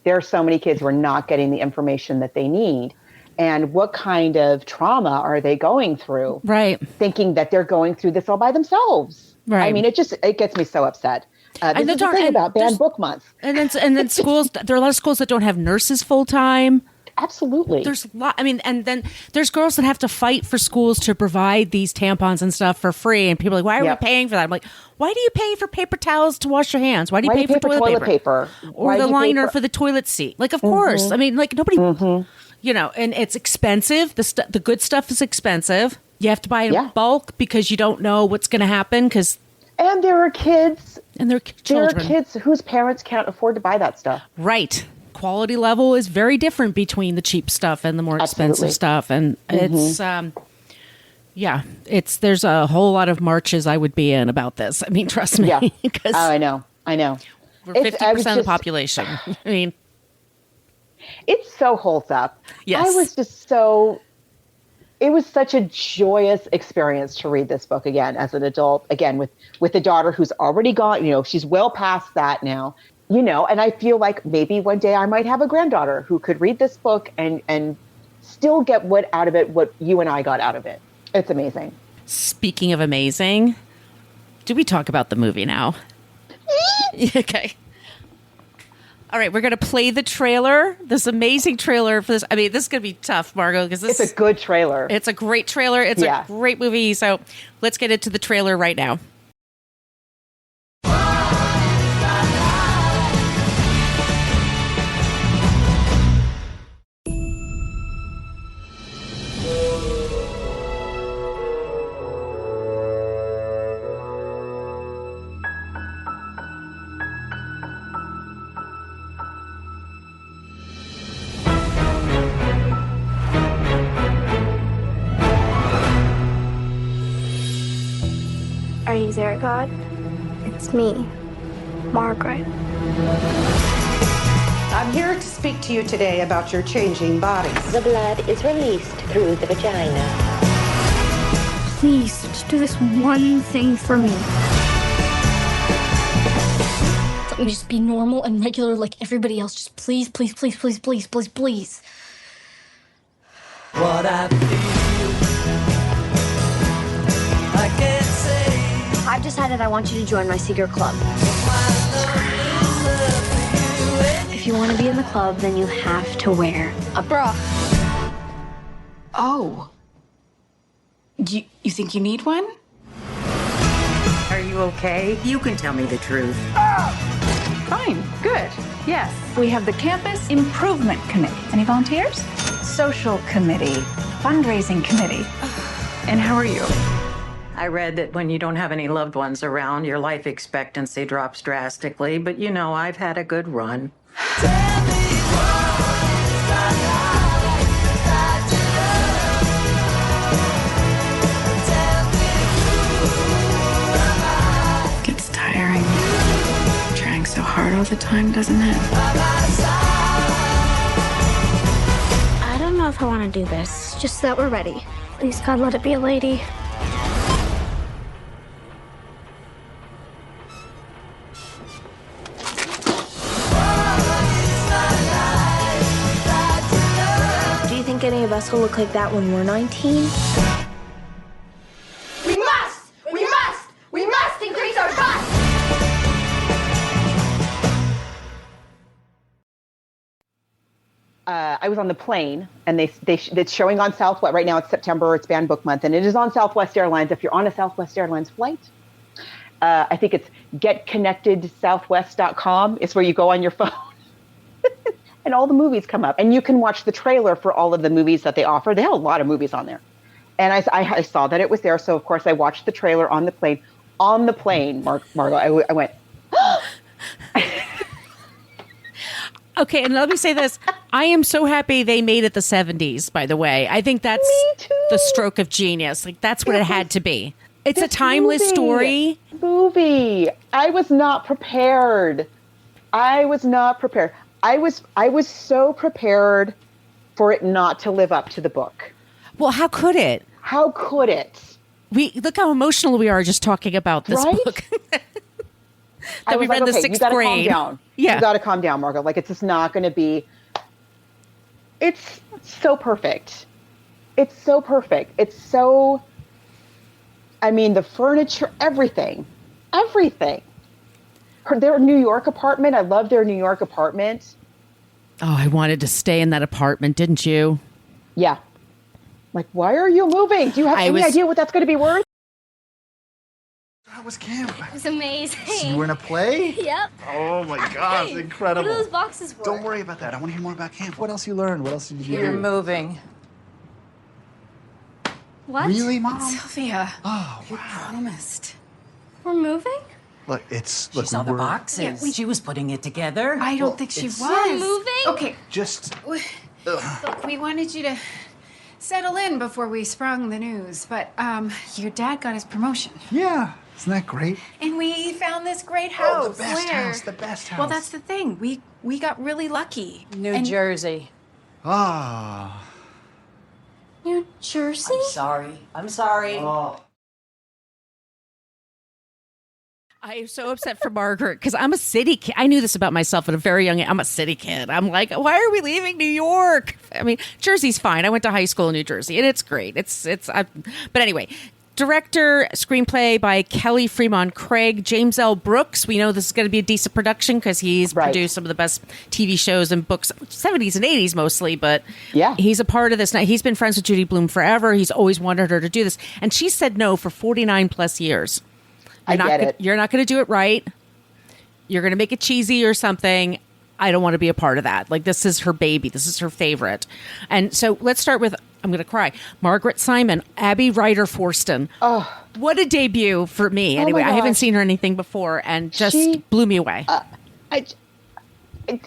There are so many kids who are not getting the information that they need. And what kind of trauma are they going through? Right. Thinking that they're going through this all by themselves. Right. I mean, it gets me so upset. This is the thing about Banned Book Month. And then schools, there are a lot of schools that don't have nurses full time. Absolutely. There's a lot. I mean, and then there's girls that have to fight for schools to provide these tampons and stuff for free. And people are like, why are we paying for that? I'm like, why do you pay for paper towels to wash your hands? Why do you pay for toilet paper? Or the liner for the toilet seat? Like, of course. I mean, like nobody, and it's expensive. The good stuff is expensive. You have to buy in bulk because you don't know what's going to happen because And there are kids. And they're children. There are kids whose parents can't afford to buy that stuff. Right. Quality level is very different between the cheap stuff and the more expensive stuff. And it's, there's a whole lot of marches I would be in about this. I mean, trust me. Yeah. I know. We're 50% of the population. I mean, it so holds up. Yes. I was just it was such a joyous experience to read this book again as an adult, again, with a daughter who's already gone, she's well past that now, and I feel like maybe one day I might have a granddaughter who could read this book and still get out of it, what you and I got out of it. It's amazing. Speaking of amazing, do we talk about the movie now? Okay. All right, we're going to play the trailer, this amazing trailer for this. I mean, this is going to be tough, Margot, because it's a good trailer. It's a great trailer. It's a great movie. So let's get into the trailer right now. Are you there, God? It's me, Margaret. I'm here to speak to you today about your changing bodies. The blood is released through the vagina. Please, just do this one thing for me. Let me just be normal and regular like everybody else. Just please, please, please, please, please, please, please. What I feel, I can't say. I've decided I want you to join my secret club. If you want to be in the club, then you have to wear a bra. Oh. You think you need one? Are you okay? You can tell me the truth. Fine. Good. Yes. We have the Campus Improvement Committee. Any volunteers? Social Committee. Fundraising Committee. And how are you? I read that when you don't have any loved ones around, your life expectancy drops drastically, but I've had a good run. Gets tiring. Trying so hard all the time, doesn't it? I don't know if I want to do this. Just that we're ready. Please, God, let it be a lady. Do you think any of us will look like that when we're 19? We must increase our bust! I was on the plane, and it's showing on Southwest. Right now it's September, it's Banned Book Month, and it is on Southwest Airlines. If you're on a Southwest Airlines flight, I think it's getconnectedsouthwest.com. It's where you go on your phone, and all the movies come up. And you can watch the trailer for all of the movies that they offer. They have a lot of movies on there. And I saw that it was there, so of course I watched the trailer on the plane. On the plane, Margot, I went, Okay, and let me say this. I am so happy they made it the 70s, by the way. I think that's the stroke of genius. Like, that's what it had to be. It's a timeless story. I was not prepared. I was so prepared for it not to live up to the book. Well, how could it? How could it? Look how emotional we are just talking about this book. That we read in the sixth grade. Calm down. Yeah. You got to calm down, Margot. Like, it's just not going to be. It's so perfect. It's so perfect. It's so. I mean, the furniture, everything. Their New York apartment. I love their New York apartment. Oh, I wanted to stay in that apartment, didn't you? Yeah. Like, why are you moving? Do you have any idea what that's going to be worth? How was camp? It was amazing. So you were in a play? Yep. Oh my God, it's incredible. What are those boxes for? Don't worry about that. I want to hear more about camp. What else you learned? What else did you do? You're moving. What? Really, Mom? Sylvia. Oh, You promised. We're moving? Look, She saw the boxes. She was putting it together. I don't think she was. We're moving? Okay, just. look, we wanted you to settle in before we sprung the news, but your dad got his promotion. Yeah, isn't that great? And we found this great house. Oh, the best Where? house, the best house. Well, that's the thing. We got really lucky. New Jersey. Ah. New Jersey? I'm sorry. Oh. I am so upset for Margaret because I'm a city kid. I knew this about myself at a very young age. I'm a city kid. I'm like, why are we leaving New York? I mean, Jersey's fine. I went to high school in New Jersey, and it's great. But anyway, director, screenplay by Kelly Fremont Craig, James L. Brooks. We know this is going to be a decent production because he's produced some of the best TV shows and books, 70s and 80s mostly. But yeah, he's a part of this now. He's been friends with Judy Blume forever. He's always wanted her to do this, and she said no for 49 plus years. You're not going to do it right. You're going to make it cheesy or something. I don't want to be a part of that. Like, this is her baby. This is her favorite. And so let's start with, I'm going to cry, Margaret Simon, Abby Ryder Fortson. Oh, what a debut for me. Anyway, I haven't seen her anything before and just blew me away. In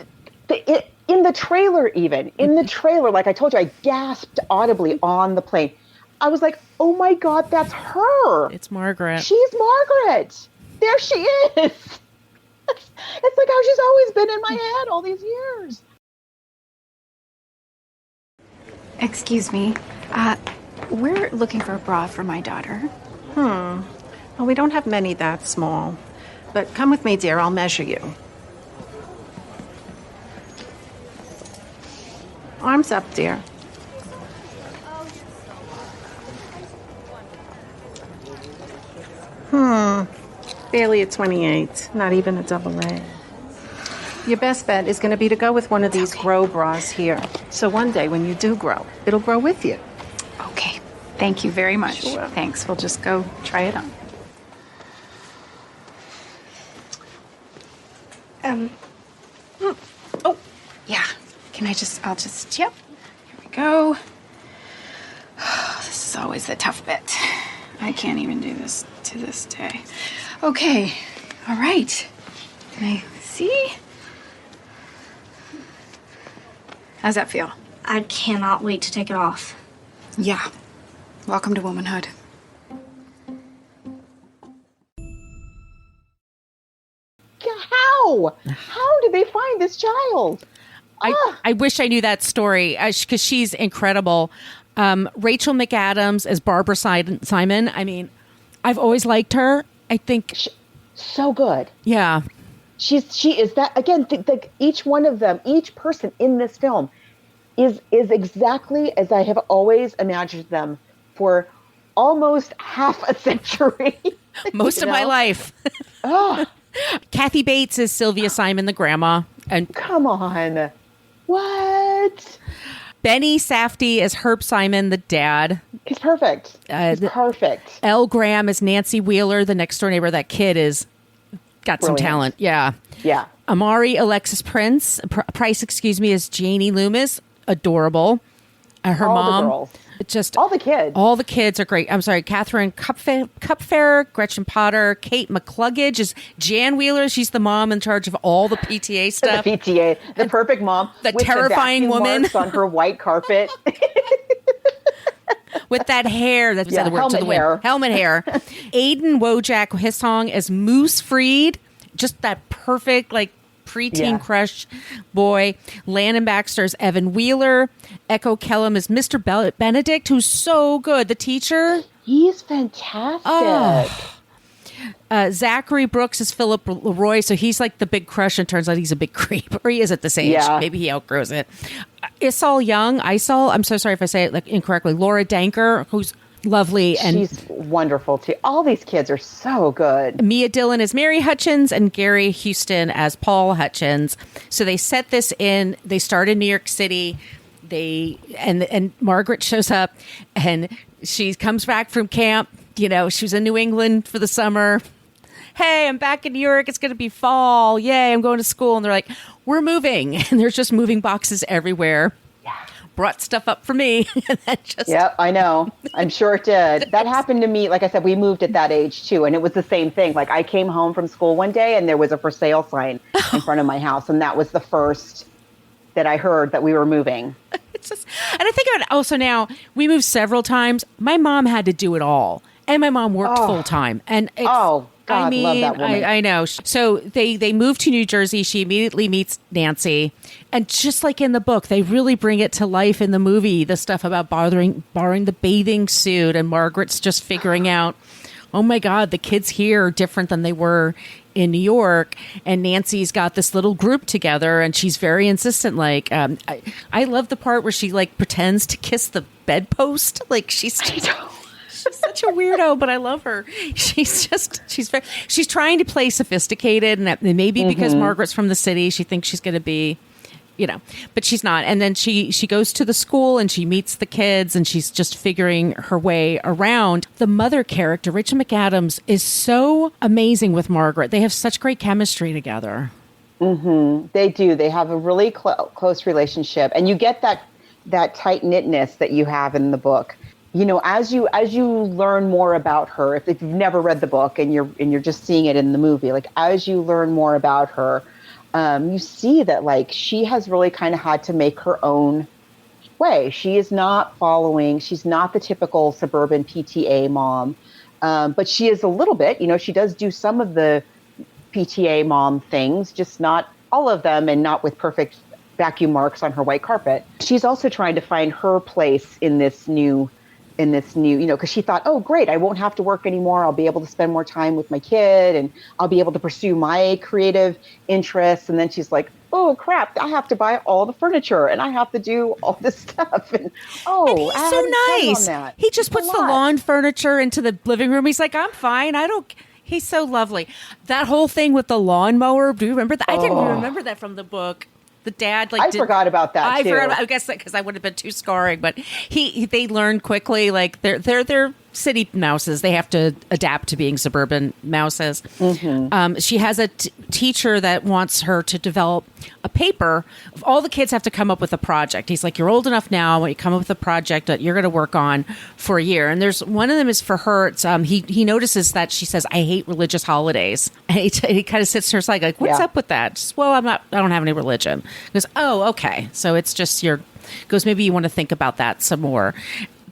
the trailer, like I told you, I gasped audibly on the plane. I was like, oh my God, that's her. It's Margaret. She's Margaret. There she is. It's like how she's always been in my head all these years. Excuse me. We're looking for a bra for my daughter. Well, we don't have many that small. But come with me, dear. I'll measure you. Arms up, dear. Barely a 28, not even a double A. Your best bet is going to be to go with one of these grow bras here. So one day when you do grow, it'll grow with you. Okay. Thank you very much. Sure. Thanks. We'll just go try it on. Oh, yeah. I'll just, yep. Here we go. This is always the tough bit. I can't even do this to this day. Okay. All right. Can I see? How's that feel? I cannot wait to take it off. Yeah. Welcome to womanhood. How did they find this child? I wish I knew that story because she's incredible. Rachel McAdams as Barbara Simon. I mean, I've always liked her. I think so good. Yeah, she is that again. Each one of them, each person in this film, is exactly as I have always imagined them for almost half a century. Most of my life. Kathy Bates is Sylvia Simon, the grandma, and come on, what? Benny Safdie is Herb Simon, the dad. He's perfect. He's perfect. Elle Graham is Nancy Wheeler, the next door neighbor. That kid is got some talent. Yeah. Yeah. Amari Alexis Price, is Janie Loomis. Adorable. Her all mom. The girls. Just all the kids. All the kids are great. I'm sorry, Catherine Cupfair, Gretchen Potter, Kate McCluggage is Jan Wheeler. She's the mom in charge of all the PTA stuff. The PTA, the perfect mom, the with terrifying the woman marks on her white carpet, with that hair. That's the other word to the wind. Helmet hair. Aiden Wojak, his song is Moose Freed. Just that perfect preteen crush boy. Landon Baxter's Evan Wheeler. Echo Kellum is Mr. Benedict, who's so good. The teacher. He's fantastic. Zachary Brooks is Philip Leroy, so he's like the big crush, and turns out he's a big creep, or he is at this age. Yeah. Maybe he outgrows it. Isal Young, I'm so sorry if I say it incorrectly. Laura Danker, who's lovely, and she's wonderful too. All these kids are so good. Mia Dillon as Mary Hutchins and Gary Houston as Paul Hutchins. So they set this in. They start in New York City. And Margaret shows up, and she comes back from camp. She was in New England for the summer. Hey, I'm back in New York. It's going to be fall. Yay, I'm going to school. And they're like, we're moving. And there's just moving boxes everywhere. Yeah. brought stuff up for me. And then just... Yep, I know. I'm sure it did. That happened to me. Like I said, we moved at that age too. And it was the same thing. Like I came home from school one day and there was a for sale sign in front of my house. And that was the first that I heard that we were moving. It's just, and I think about it also now, we moved several times. My mom had to do it all. And my mom worked full time. And it's, God, I mean, love that woman. I know. So they moved to New Jersey. She immediately meets Nancy. And just like in the book, they really bring it to life in the movie. The stuff about borrowing the bathing suit. And Margaret's just figuring out, oh my God, the kids here are different than they were in New York. And Nancy's got this little group together. And she's very insistent. Like, I love the part where she like pretends to kiss the bedpost. Like she's such a weirdo, but I love her. She's trying to play sophisticated, and maybe because Margaret's from the city, she thinks she's going to be, but she's not. And then she goes to the school and she meets the kids, and she's just figuring her way around. The mother character, Rachel McAdams, is so amazing with Margaret. They have such great chemistry together. They do. They have a really close relationship, and you get that tight knitness that you have in the book. As you learn more about her, if you've never read the book and you're just seeing it in the movie, like as you learn more about her, you see that like she has really kind of had to make her own way. She's not the typical suburban PTA mom, but she is a little bit. She does do some of the PTA mom things, just not all of them, and not with perfect vacuum marks on her white carpet. She's also trying to find her place in this new, because she thought, oh, great, I won't have to work anymore. I'll be able to spend more time with my kid and I'll be able to pursue my creative interests. And then she's like, oh, crap, I have to buy all the furniture and I have to do all this stuff. And he's so nice. He just puts the lawn furniture into the living room. He's like, I'm fine. He's so lovely. That whole thing with the lawnmower, do you remember that? I didn't remember that from the book. The dad, I forgot about that too. I guess because I would have been too scarring, but they learned quickly. Like they're city mouses. They have to adapt to being suburban mouses. She has a teacher that wants her to develop a paper. All the kids have to come up with a project. He's like, you're old enough now when you come up with a project that you're going to work on for a year. And there's one of them is for her. It's, he notices that she says, I hate religious holidays. And he kind of sits to her side like, what's up with that? Just, well, I don't have any religion. He goes, oh, okay. So it's just maybe you want to think about that some more.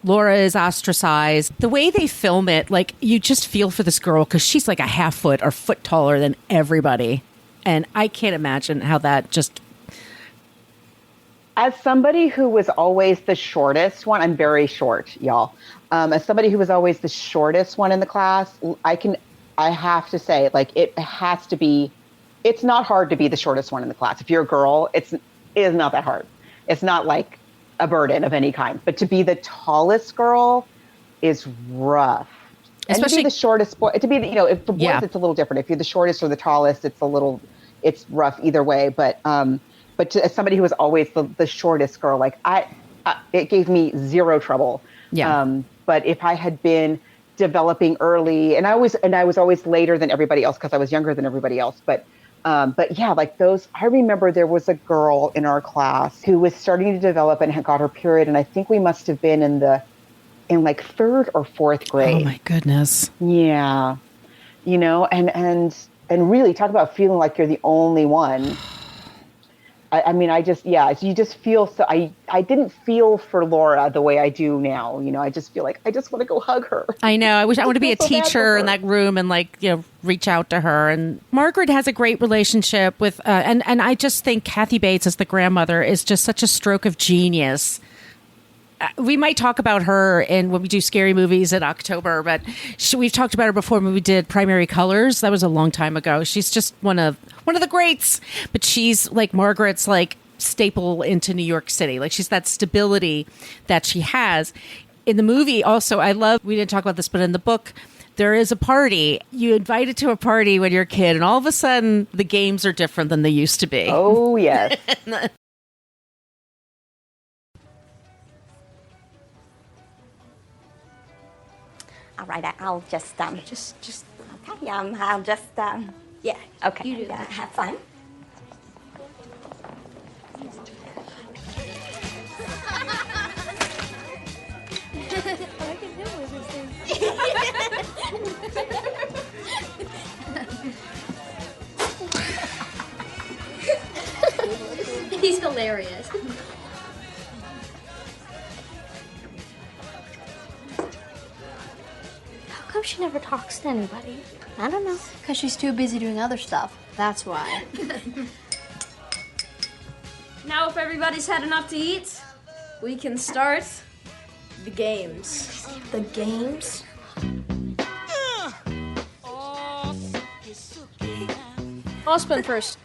Laura is ostracized. The way they film it, like you just feel for this girl because she's like a half foot or foot taller than everybody. And I can't imagine how that just... As somebody who was always the shortest one, I'm very short, y'all. As somebody who was always the shortest one in the class, I have to say, like, it has to be, it's not hard to be the shortest one in the class. If you're a girl, it is not that hard. It's not like a burden of any kind, but to be the tallest girl is rough. Especially and to be the shortest boy, to be the, if for boys it's a little different. If you're the shortest or the tallest, it's rough either way. But as somebody who was always the shortest girl, like it gave me zero trouble. Yeah. But if I had been developing early, and I was always later than everybody else because I was younger than everybody else, but yeah, like those, I remember there was a girl in our class who was starting to develop and had got her period. And I think we must have been in like third or fourth grade. Oh my goodness. Yeah. And really talk about feeling like you're the only one. I mean, you just feel so, I didn't feel for Laura the way I do now. I just feel like I just want to go hug her. I know. I wish I want to be a teacher in that room and reach out to her. And Margaret has a great relationship with, and I just think Kathy Bates as the grandmother is just such a stroke of genius. We might talk about her when we do scary movies in October, but we've talked about her before when we did Primary Colors. That was a long time ago. She's just one of the greats, but she's like Margaret's like staple into New York City. Like she's that stability that she has. In the movie also, we didn't talk about this, but in the book, there is a party. You invited to a party when you're a kid, and all of a sudden the games are different than they used to be. Oh, yes. All right, I'll just okay. I'll just yeah. Okay. You do that. Have fun. He's hilarious. How come she never talks to anybody? I don't know. Because she's too busy doing other stuff. That's why. Now, if everybody's had enough to eat, we can start the games. The games? I'll spin first.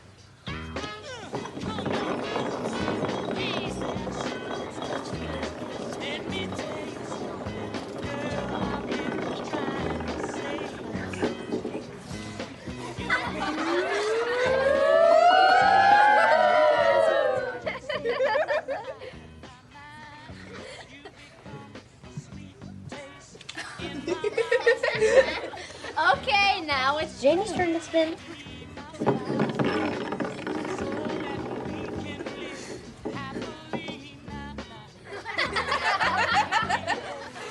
Okay, now it's Janie's turn to spin.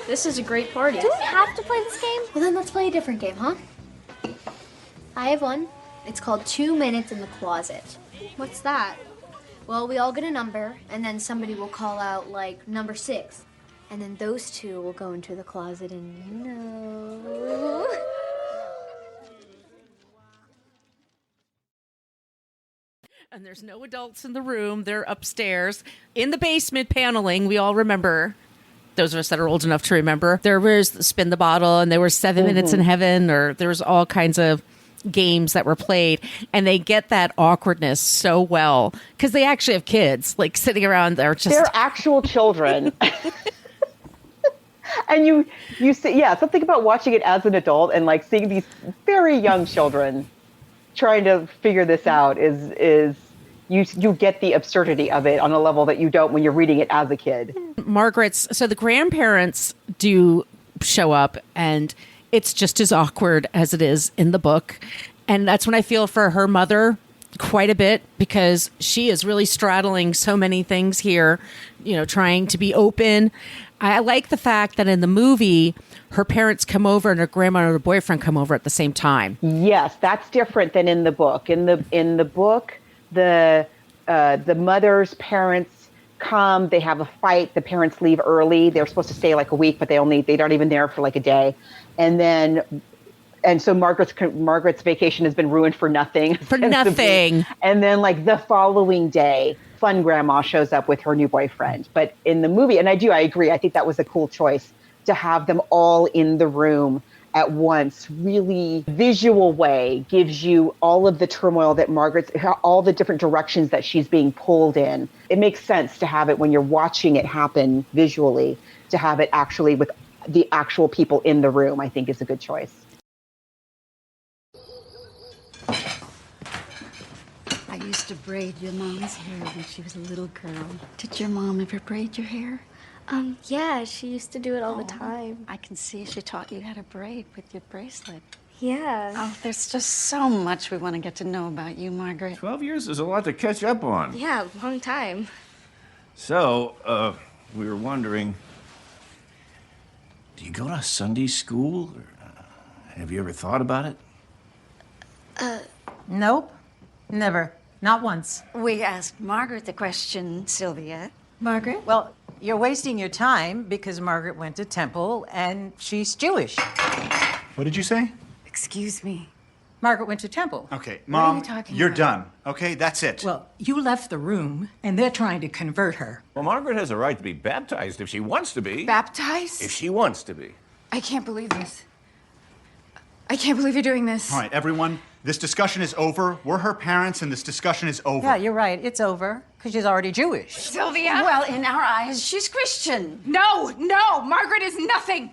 This is a great party. Do we have to play this game? Well, then let's play a different game, huh? I have one. It's called 2 Minutes in the Closet. What's that? Well, we all get a number, and then somebody will call out, like, number 6. And then those two will go into the closet and, you know... And there's no adults in the room. They're upstairs in the basement paneling. We all remember. Those of us that are old enough to remember. There was Spin the Bottle, and there was 7 Minutes in Heaven, or there was all kinds of games that were played, and they get that awkwardness so well because they actually have kids like sitting around there. They're actual children. And you see, yeah, something about watching it as an adult and like seeing these very young children trying to figure this out is you get the absurdity of it on a level that you don't when you're reading it as a kid. So the grandparents do show up, and it's just as awkward as it is in the book. And that's when I feel for her mother quite a bit, because she is really straddling so many things here, you know, trying to be open. I like the fact that in the movie, her parents come over and her grandma and her boyfriend come over at the same time. Yes, that's different than in the book. In the book, the mother's parents come, they have a fight, the parents leave early. They're supposed to stay like a week, but they're not even there for like a day. And so Margaret's vacation has been ruined for nothing. For nothing. And then like the following day, fun grandma shows up with her new boyfriend. But in the movie, and I agree, I think that was a cool choice to have them all in the room at once. Really visual way gives you all of the turmoil that all the different directions that she's being pulled in. It makes sense to have it when you're watching it happen visually, to have it actually with the actual people in the room, I think is a good choice. I used to braid your mom's hair when she was a little girl. Did your mom ever braid your hair? Yeah, she used to do it all the time. I can see she taught you how to braid with your bracelet. Yeah. Oh, there's just so much we want to get to know about you, Margaret. 12 years is a lot to catch up on. Yeah, long time. So, we were wondering, do you go to Sunday school? Or, have you ever thought about it? Nope. Never. Not once. We asked Margaret the question, Sylvia. Margaret? Well, you're wasting your time because Margaret went to temple and she's Jewish. What did you say? Excuse me. Margaret went to temple. Okay, What are Mom, you talking you're about? done. Okay, that's it. Well, you left the room and they're trying to convert her. Well, Margaret has a right to be baptized if she wants to be. Baptized? If she wants to be. I can't believe this. I can't believe you're doing this. All right, everyone, this discussion is over. We're her parents, and this discussion is over. Yeah, you're right. It's over because she's already Jewish. Sylvia? Well, in our eyes, she's Christian. No, Margaret is nothing.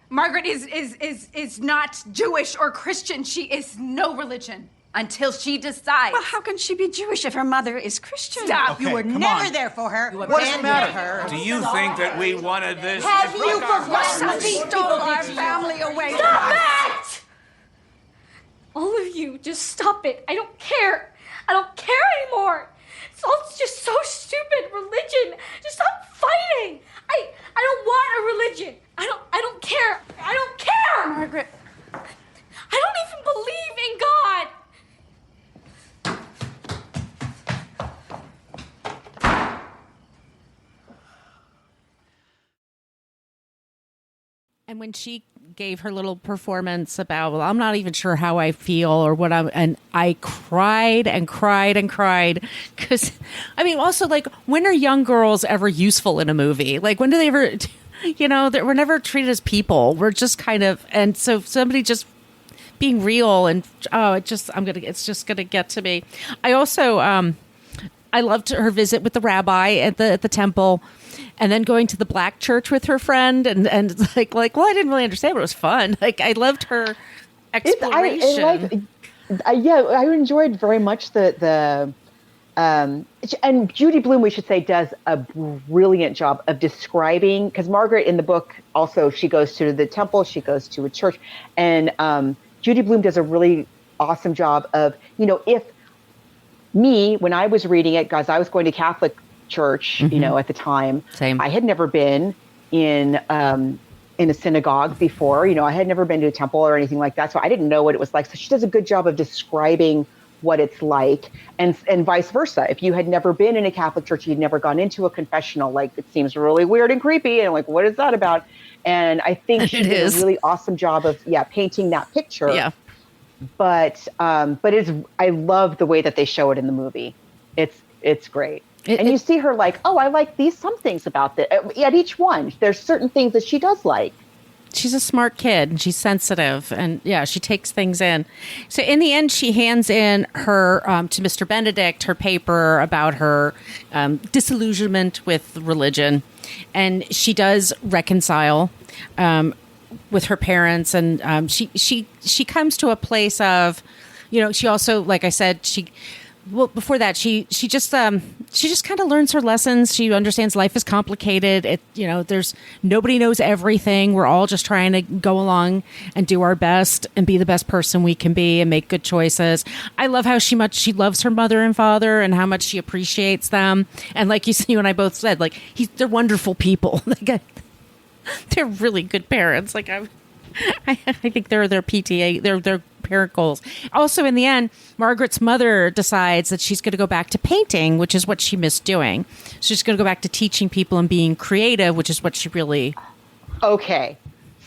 Margaret is not Jewish or Christian. She is no religion until she decides. Well, how can she be Jewish if her mother is Christian? Stop. Okay, You were come never on. there for her. You What does it abandoned matter? her. Do you think that we wanted this? Have to you break our forgotten hearts? she stole our family away from Stop us? it! All of you, just stop it. I don't care. I don't care anymore. It's all just so stupid. Religion. Just stop fighting. I don't want a religion. I don't care. I don't care. Margaret, And when she gave her little performance about, well, I'm not even sure how I feel or what and I cried and cried and cried because, I mean, also like, when are young girls ever useful in a movie? Like, when do they ever, we're never treated as people. We're just kind of, and so somebody just being real and, it's just going to get to me. I also, I loved her visit with the rabbi at the temple. And then going to the black church with her friend and like, well, I didn't really understand, but it was fun. Like, I loved her exploration. I enjoyed very much and Judy Blume, we should say, does a brilliant job of describing, because Margaret in the book also, she goes to the temple, she goes to a church, and Judy Blume does a really awesome job of, if me, when I was reading it, guys, I was going to Catholic church, at the time. Same. I had never been in a synagogue before. I had never been to a temple or anything like that, so I didn't know what it was like. So she does a good job of describing what it's like, and vice versa. If you had never been in a Catholic church, you'd never gone into a confessional, like, it seems really weird and creepy, and like, what is that about? And I think she did a really awesome job of painting that picture. Yeah. But I love the way that they show it in the movie. It's great. And you see her like, I like some things about this. At each one, there's certain things that she does like. She's a smart kid and she's sensitive and she takes things in. So in the end, she hands in her to Mr. Benedict her paper about her disillusionment with religion, and she does reconcile with her parents, and she comes to a place of, she also, like I said, before that, she just kind of learns her lessons. She understands life is complicated. There's nobody knows everything. We're all just trying to go along and do our best and be the best person we can be and make good choices. I love how much she loves her mother and father and how much she appreciates them. And like you and I both said, like, they're wonderful people. They're really good parents. Like, I think they're their PTA. They're parent goals. Also, in the end, Margaret's mother decides that she's going to go back to painting, which is what she missed doing. She's going to go back to teaching people and being creative, which is what she really... Okay.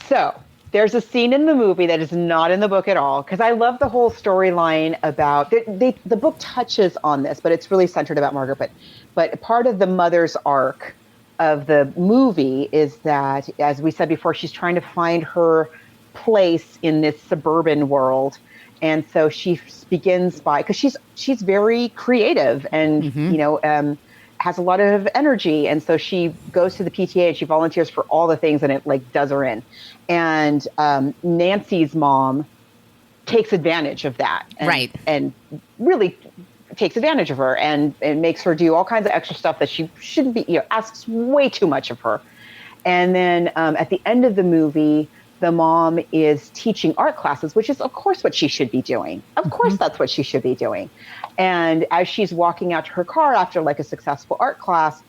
So there's a scene in the movie that is not in the book at all, because I love the whole storyline about... The book touches on this, but it's really centered about Margaret. But part of the mother's arc of the movie is that, as we said before, she's trying to find her place in this suburban world, and so she begins by, because she's very creative and has a lot of energy, and so she goes to the PTA and she volunteers for all the things, and it like does her in. And Nancy's mom takes advantage of that, and really takes advantage of her and makes her do all kinds of extra stuff that she shouldn't be, asks way too much of her. And then at the end of the movie, the mom is teaching art classes, which is, of course, what she should be doing. Of course, that's what she should be doing. And as she's walking out to her car after like a successful art class,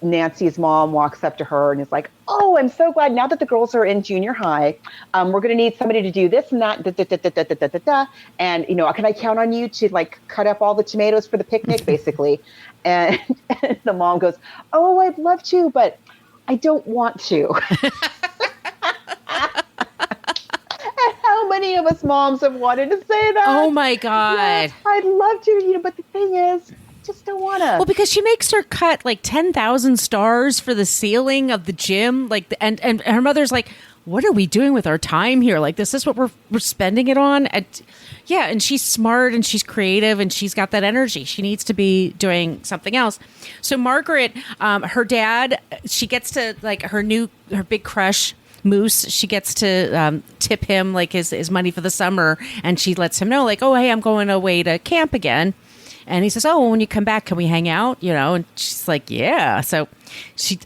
Nancy's mom walks up to her and is like, "Oh, I'm so glad now that the girls are in junior high, we're going to need somebody to do this and that, and can I count on you to like cut up all the tomatoes for the picnic, basically?" And the mom goes, "Oh, I'd love to, but I don't want to." How many of us moms have wanted to say that? Oh my God. Yes, I'd love to, but the thing is, just don't want to. Well, because she makes her cut like 10,000 stars for the ceiling of the gym. Like, and her mother's like, "What are we doing with our time here? Like, this is what we're spending it on." And and she's smart and she's creative and she's got that energy. She needs to be doing something else. So Margaret, her dad, she gets to like her big crush, Moose, she gets to tip him like his money for the summer, and she lets him know like, "Oh, hey, I'm going away to camp again." And he says, "Oh, well, when you come back, can we hang out?" And she's like, "Yeah." So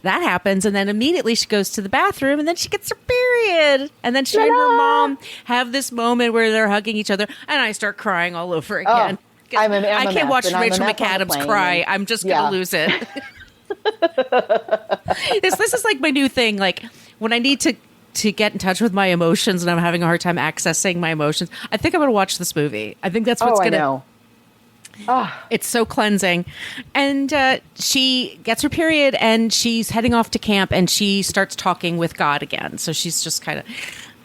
that happens, and then immediately she goes to the bathroom, and then she gets her period, and then she and her mom have this moment where they're hugging each other, and I start crying all over again. I can't watch Rachel McAdams cry. I'm just gonna lose it. This is like my new thing. Like, when I need to get in touch with my emotions and I'm having a hard time accessing my emotions, I think I'm going to watch this movie. I think that's what's going to... It's so cleansing. And she gets her period and she's heading off to camp and she starts talking with God again. So she's just kind of,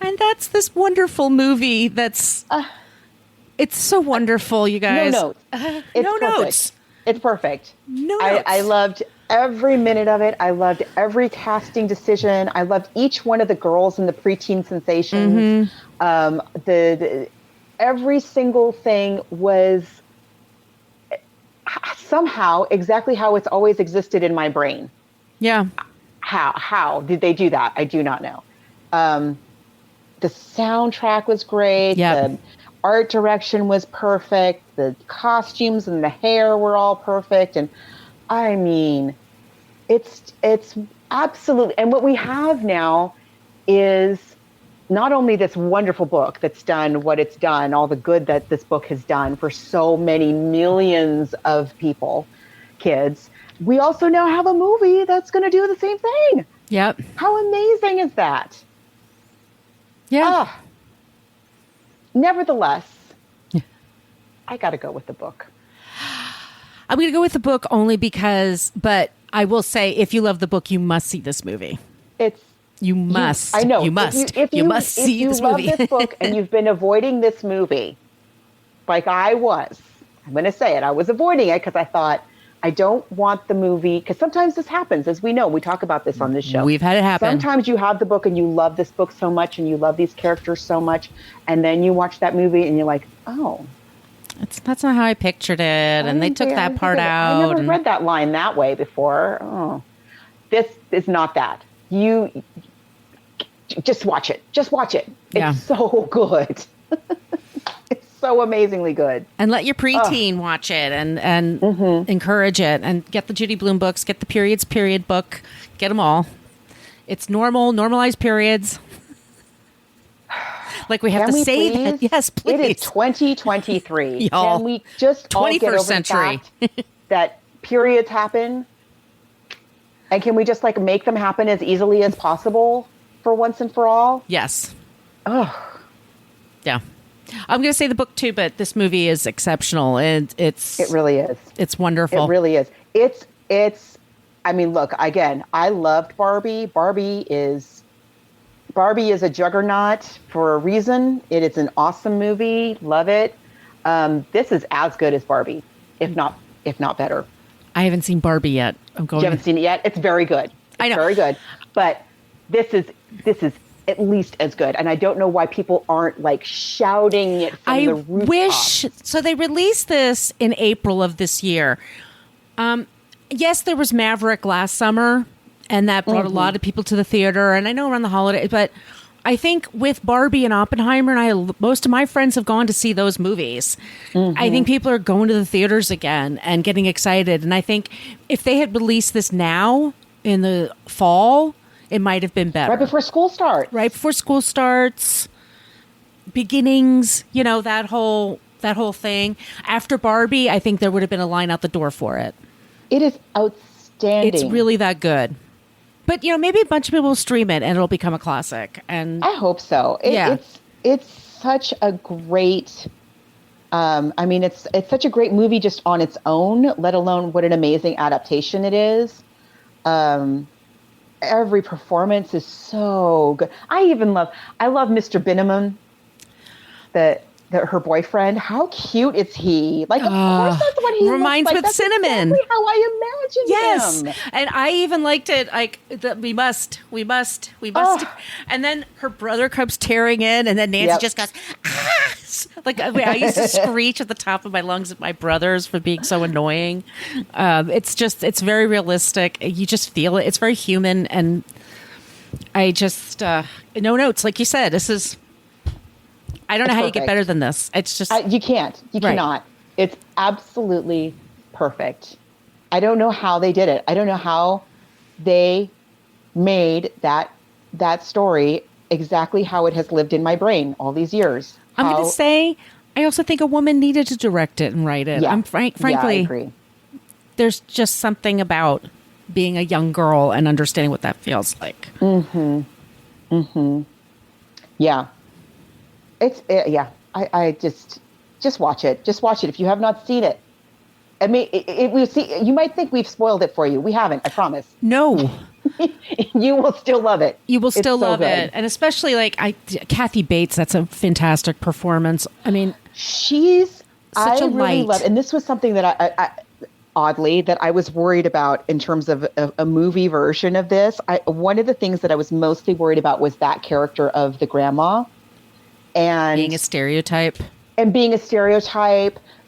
and that's this wonderful movie that's, it's so wonderful, you guys. No notes. It's no perfect. notes. It's perfect. No notes. I loved every minute of it. I loved every casting decision. I loved each one of the girls in the preteen sensations. The every single thing was somehow exactly how it's always existed in my brain. Yeah. How did they do that? I do not know. The soundtrack was great. Yep. The art direction was perfect. The costumes and the hair were all perfect. And I mean, it's absolutely, and what we have now is not only this wonderful book that's done what it's done, all the good that this book has done for so many millions of people, kids, we also now have a movie that's going to do the same thing. Yep. How amazing is that? Yeah. Nevertheless, I got to go with the book. I'm going to go with the book only because, but I will say, if you love the book, you must see this movie. You must. I know. You must. If you must see this movie. If you love this book and you've been avoiding this movie, like I was, I'm going to say it. I was avoiding it because I thought, I don't want the movie, because sometimes this happens, as we know. We talk about this on this show. We've had it happen. Sometimes you have the book and you love this book so much and you love these characters so much, and then you watch that movie and you're like, oh. That's not how I pictured it, and they took that part out. I never read that line that way before. Oh. This is not that. You just watch it. Just watch it. Yeah. It's so good. It's so amazingly good. And let your preteen watch it and encourage it, and get the Judy Blume books, get the period book, get them all. It's normalized periods. Like we have to say that. Yes, please. It is 2023. Y'all. Can we just all get over 21st century. the fact that periods happen? And can we just like make them happen as easily as possible for once and for all? Yes. Oh. Yeah. I'm going to say the book too, but this movie is exceptional, and it really is. It's wonderful. It really is. I mean, look, again, I loved Barbie. Barbie is a juggernaut for a reason. It is an awesome movie. Love it. This is as good as Barbie, if not better. I haven't seen Barbie yet. You haven't seen it yet? It's very good. I know. Very good. But this is at least as good. And I don't know why people aren't like shouting it from the rooftops. Wish. So they released this in April of this year. Yes, there was Maverick last summer, and that brought a lot of people to the theater. And I know around the holidays, but I think with Barbie and Oppenheimer, and most of my friends have gone to see those movies. I think people are going to the theaters again and getting excited. And I think if they had released this now in the fall, it might have been better. Right before school starts. Right before school starts. Beginnings, that whole thing. After Barbie, I think there would have been a line out the door for it. It is outstanding. It's really that good. But maybe a bunch of people will stream it and it'll become a classic. And I hope so. It's such a great. It's such a great movie just on its own. Let alone what an amazing adaptation it is. Every performance is so good. I love Mr. Binneman, her boyfriend. How cute is he? Like, of course, that's what he reminds looks like. with That's Cinnamon. Exactly how I imagine him. And I even liked it. Like, we must. And then her brother comes tearing in, and then Nancy just goes, ah! Like, I used to screech at the top of my lungs at my brothers for being so annoying. It's very realistic. You just feel it. It's very human. And I just, no notes. Like you said, this is, I don't know how you get better than this. It's just. You can't. You cannot. It's absolutely perfect. I don't know how they did it. I don't know how they made that story exactly how it has lived in my brain all these years. I'm going to say, I also think a woman needed to direct it and write it. Yeah. Frankly, I agree. There's just something about being a young girl and understanding what that feels like. Yeah. I just watch it. Just watch it. If you have not seen it, I mean, we see. You might think we've spoiled it for you. We haven't. I promise. No. You will still love it. You will still It's so love good. it. And especially Kathy Bates, that's a fantastic performance. I mean, she's such I a really light. love, and this was something that I oddly that I was worried about in terms of a movie version of this. One of the things that I was mostly worried about was that character of the grandma, and being a stereotype,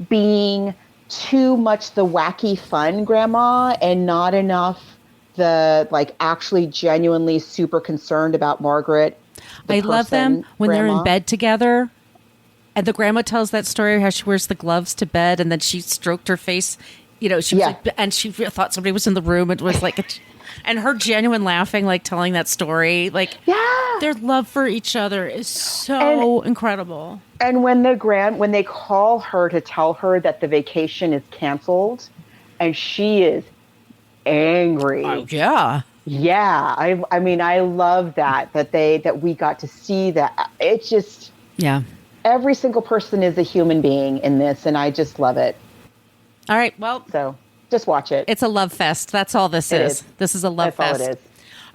being too much the wacky fun grandma, and not enough the actually genuinely super concerned about Margaret. I love them when they're in grandma. bed together. And the grandma tells that story how she wears the gloves to bed, and then she stroked her face. She was and she thought somebody was in the room. It was and her genuine laughing, telling that story, their love for each other is so incredible. And when they call her to tell her that the vacation is canceled, and she is angry. Oh, yeah. Yeah. I mean, I love that we got to see that. It's just, every single person is a human being in this, and I just love it. All right. Well, so just watch it. It's a love fest. That's all this is. This is a love fest. That's all it is.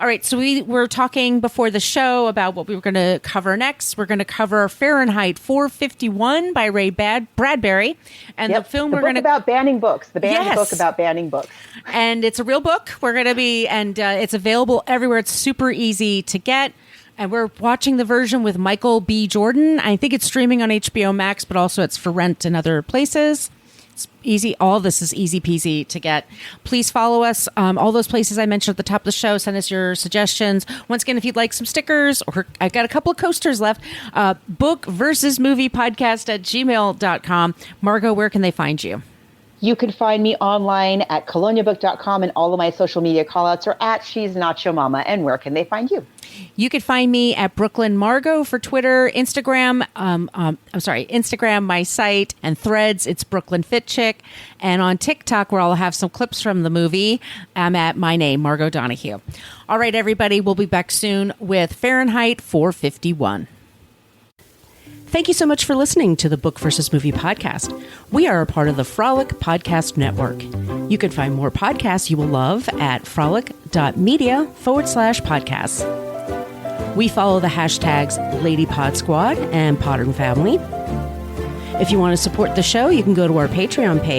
All right. So we were talking before the show about what we were going to cover next. We're going to cover Fahrenheit 451 by Ray Bradbury. And the film we're going to... about banning books. The book about banning books. And it's a real book. We're going to be... And it's available everywhere. It's super easy to get. And we're watching the version with Michael B. Jordan. I think it's streaming on HBO Max, but also it's for rent in other places. It's easy. All this is easy peasy to get. Please follow us. All those places I mentioned at the top of the show. Send us your suggestions. Once again, if you'd like some stickers, or I've got a couple of coasters left, book versus movie podcast at gmail.com. Margot, where can they find you? You can find me online at coloniabook.com, and all of my social media callouts are at She's Nacho Mama. And where can they find you? You can find me at Brooklyn Margot for Twitter, Instagram. Instagram, my site, and Threads. It's Brooklyn Fit Chick. And on TikTok, where I'll have some clips from the movie, I'm at my name, Margot Donahue. All right, everybody, we'll be back soon with Fahrenheit 451. Thank you so much for listening to the Book versus Movie podcast. We are a part of the Frolic Podcast Network. You can find more podcasts you will love at frolic.media/podcasts. We follow the hashtags Lady Pod Squad and Podern Family. If you want to support the show, you can go to our Patreon page.